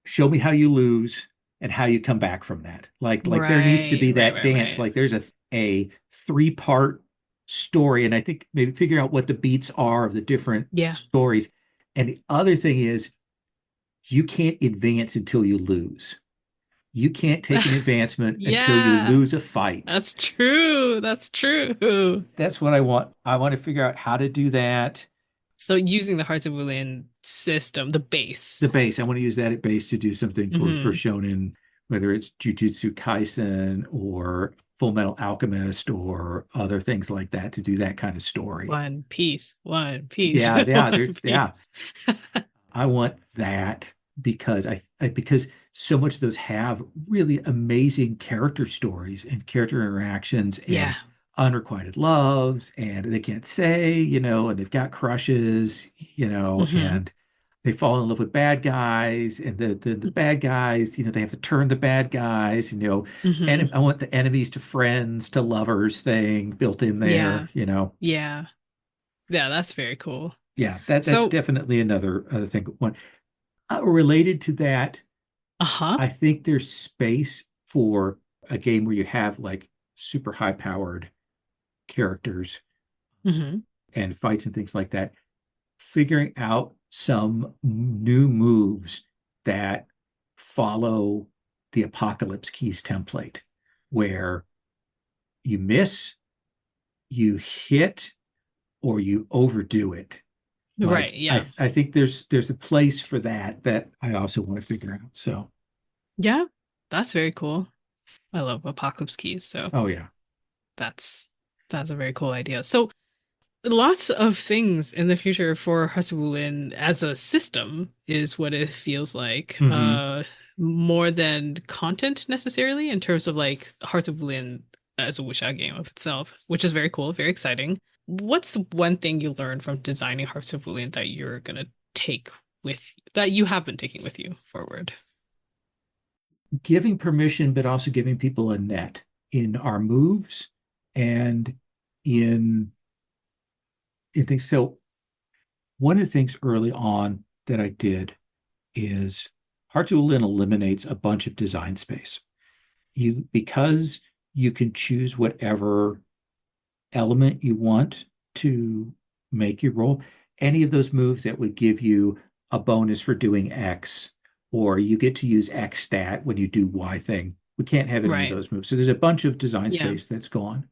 show me how you lose and how you come back from that. Like there needs to Right, be right, that right, dance. right. Like there's a three-part story, and I think maybe figure out what the beats are of the different Yeah. stories. And the other thing is you can't advance until you lose. You can't take an advancement until you Yeah. lose a fight. That's true. That's true. That's what I want. I want to figure out how to do that. So using the Hearts of Wulin system, the The base. base. I want to use that at base to do something for Hmm. shonen, whether it's Jujutsu Kaisen or Full Metal Alchemist or other things like that to do that kind of story. One Piece, One Piece, Yeah, yeah, One there's yeah. Piece. I want that because because so much of those have really amazing character stories and character interactions Yeah. and unrequited loves and they can't say, and they've got crushes, Hmm. and they fall in love with bad guys and the bad guys, they have to turn the bad guys, Hmm. and I want the enemies to friends to lovers thing built in Yeah. there. Yeah. Yeah, that's very cool. Yeah, that's So, definitely another other thing. One related to that, uh-huh. I think there's space for a game where you have like super high powered characters Hmm. and fights and things like that. Figuring out some new moves that follow the Apocalypse Keys template, where you miss, you hit, or you overdo it. Right, Like yeah. I think there's a place for that I also want to figure out. So, Yeah, that's very cool. I love Apocalypse Keys, so oh yeah. that's that's a very cool idea. So lots of things in the future for Hearts of Wulin as a system is what it feels like. Hmm. More than content necessarily in terms of like Hearts of Wulin as a wuxia game of itself, which is very cool, very exciting. What's the one thing you learned from designing Hearts of Wulin that you're gonna take that you have been taking with you forward? Giving permission, but also giving people a net in our moves and in things. So one of the things early on that I did is Hearts of Wulin eliminates a bunch of design space. Because you can choose whatever element you want to make your roll. Any of those moves that would give you a bonus for doing X, or you get to use X stat when you do Y thing. We can't have any of Right. those moves. So there's a bunch of design Yeah. space that's gone.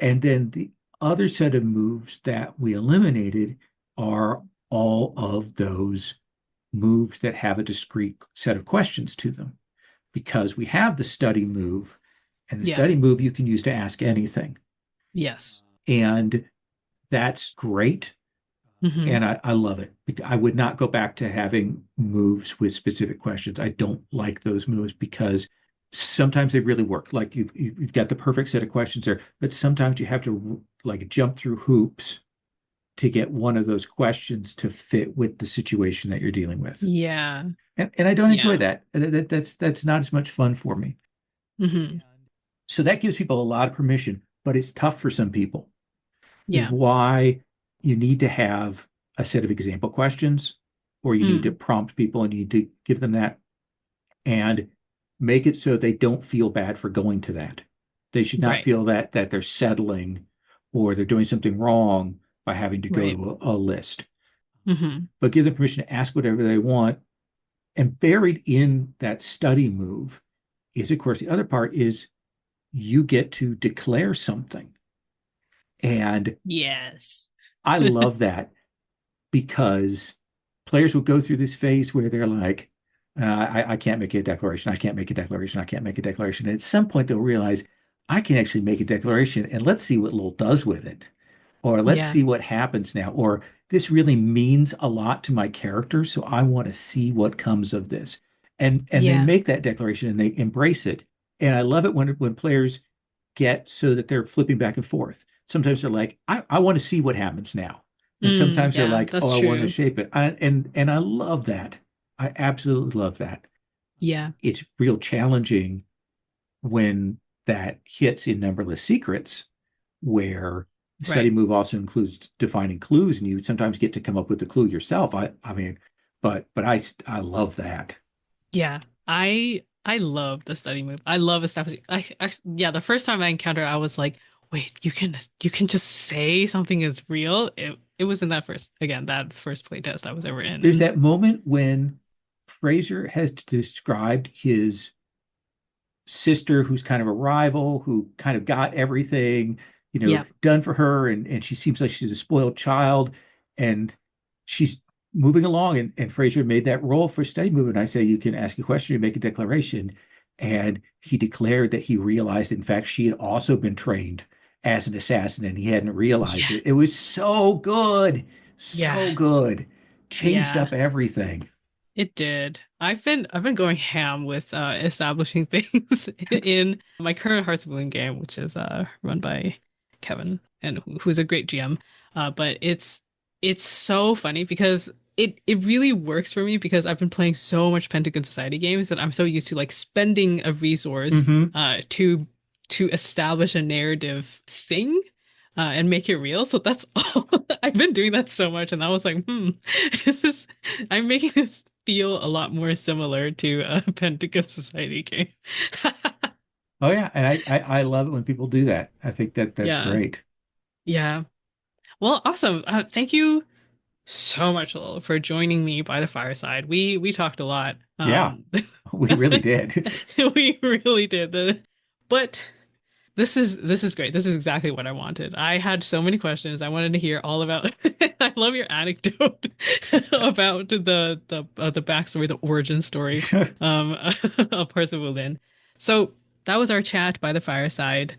And then the other set of moves that we eliminated are all of those moves that have a discrete set of questions to them because we have the study move, and the Yeah. study move you can use to ask anything. Yes. And that's great. Hmm. And I love it. I would not go back to having moves with specific questions. I don't like those moves because sometimes they really work. Like you've got the perfect set of questions there, but sometimes you have to like jump through hoops to get one of those questions to fit with the situation that you're dealing with. Yeah. And I don't enjoy Yeah. that. That's not as much fun for me. Hmm. So that gives people a lot of permission, but it's tough for some people. Is Yeah. why you need to have a set of example questions, or you need to Mm. prompt people and you need to give them that and make it so they don't feel bad for going to that. They should not Right. feel that they're settling or they're doing something wrong by having to go Right. to a list. Hmm. But give them permission to ask whatever they want. And buried in that study move is, of course, the other part is you get to declare something. And Yes. I love that because players will go through this phase where they're like, I can't make a declaration. I can't make a declaration. I can't make a declaration. And at some point, they'll realize I can actually make a declaration and let's see what Lowell does with it. Or let's Yeah. see what happens now. Or this really means a lot to my character. So I want to see what comes of this. And they Yeah. make that declaration and they embrace it. And I love it when players get so that they're flipping back and forth. Sometimes they're like, I want to see what happens now. And Mm, sometimes they're yeah, like, oh, that's I want to true. shape it. And I love that. I absolutely love that. Yeah. It's real challenging when that hits in Numberless Secrets, where the study Right. move also includes defining clues, and you sometimes get to come up with the clue yourself. I mean, but I love that. Yeah. I love the study move. I love establishing. I actually, yeah, the first time I encountered, I was like, wait, you can just say something is real. It was in that first playtest I was ever in, There's and that moment when Fraser has described his sister, who's kind of a rival, who kind of got everything, yeah. done for her, and she seems like she's a spoiled child. and she's moving along, and Fraser made that roll for study move. And I say, you can ask a question and make a declaration. And he declared that he realized, in fact, she had also been trained as an assassin and he hadn't realized Yeah. it. It was so good. Yeah. So good. Changed Yeah. up everything. It did. I've been going ham with establishing things in my current Hearts of Wulin game, which is run by Kevin and who's a great GM. But it's so funny because it really works for me because I've been playing so much Pentagon Society games that I'm so used to like spending a resource Mm-hmm. to establish a narrative thing and make it real. So that's all. I've been doing that so much, and I was like, is this? I'm making this feel a lot more similar to a Pentagon Society game. Oh yeah, and I love it when people do that. I think that that's Yeah, great. yeah. Well, awesome. Thank you so much, Lowell, for joining me by the fireside. We talked a lot. Yeah, we really did. We really did. But this is great. This is exactly what I wanted. I had so many questions. I wanted to hear all about. I love your anecdote about the backstory, the origin story, um, of Hearts of Wulin. So that was our chat by the fireside.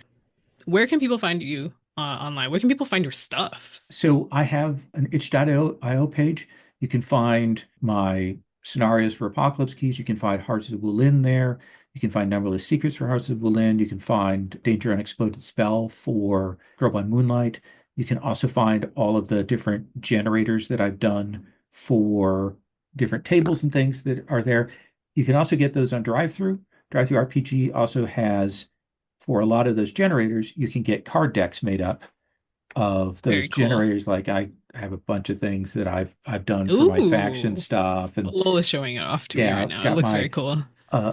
Where can people find you online? Where can people find your stuff? So I have an itch.io page. You can find my scenarios for Apocalypse Keys. You can find Hearts of Wulin there. You can find Numberless Secrets for Hearts of Wulin. You can find Danger Unexploded Spell for Girl by Moonlight. You can also find all of the different generators that I've done for different tables and things that are there. You can also get those on Drive-Thru. Drive-Thru RPG also has, for a lot of those generators, you can get card decks made up of those Very cool. generators. Like I have a bunch of things that I've done for my faction Ooh, stuff, and Lowell is showing it off to me yeah, right I've now. It got looks very my cool.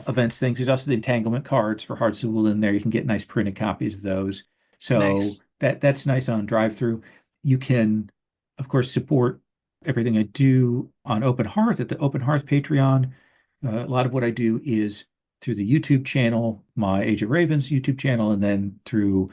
events things. There's also the entanglement cards for Hearts of Wool in there. You can get nice printed copies of those. So Nice. that's nice on Drive-Thru. You can, of course, support everything I do on Open Hearth at the Open Hearth Patreon. A lot of what I do is through the YouTube channel, my Age of Ravens YouTube channel, and then through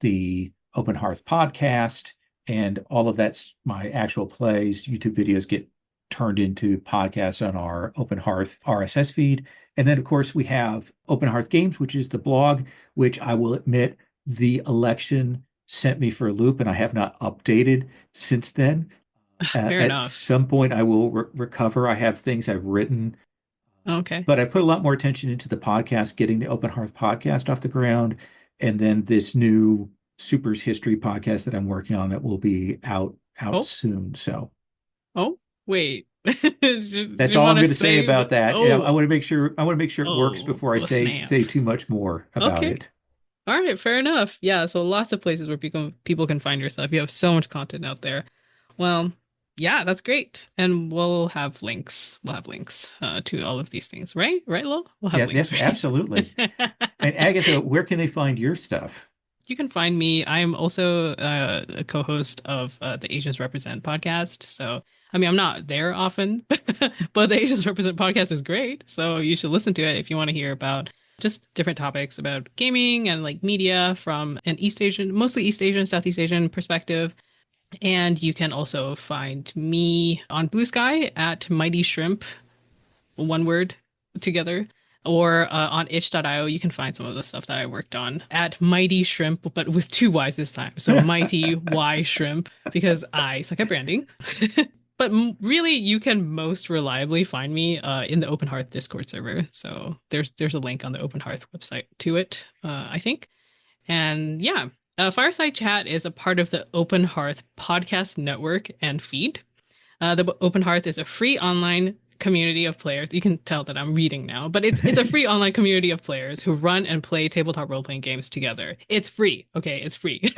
the Open Hearth podcast. And all of that's my actual plays. YouTube videos get turned into podcasts on our Open Hearth RSS feed. And then, of course, we have Open Hearth Games, which is the blog, which I will admit the election sent me for a loop, and I have not updated since then. Fair At enough. some point, I will recover. I have things I've written, Okay. but I put a lot more attention into the podcast, getting the Open Hearth podcast off the ground, and then this new Supers History podcast that I'm working on that will be out Oh, soon. So oh, wait. Do that's you all want I'm to going to say say about that? that. You know, Oh, I want to make sure it works oh, before I oh, snap. say too much more about Okay. it. All right, fair enough. Yeah, so lots of places where people can find your stuff. You have so much content out there. Well, yeah, that's great. And we'll have links. We'll have links to all of these things, right? Right, Lo? We'll have Yeah, links, yes, right? absolutely. And Agatha, where can they find your stuff? You can find me. I'm also a co-host of the Asians Represent podcast. So, I mean, I'm not there often, but the Asians Represent podcast is great. So you should listen to it if you want to hear about just different topics about gaming and like media from an East Asian, mostly East Asian, Southeast Asian perspective. And you can also find me on Blue Sky at Mighty Shrimp, one word together. Or on itch.io, you can find some of the stuff that I worked on at Mighty Shrimp, but with two Y's this time. So Mighty Y Shrimp, because I suck at branding. But really, you can most reliably find me in the Open Hearth Discord server. So there's a link on the Open Hearth website to it, I think. And yeah, Fireside Chat is a part of the Open Hearth podcast network and feed. The Open Hearth is a free online community of players. You can tell that I'm reading now, but it's a free online community of players who run and play tabletop role playing games together. It's free. Okay, it's free.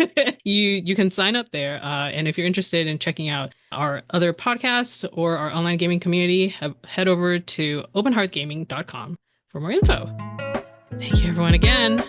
You can sign up there, and if you're interested in checking out our other podcasts or our online gaming community, head over to openhearthgaming.com for more info. Thank you everyone again.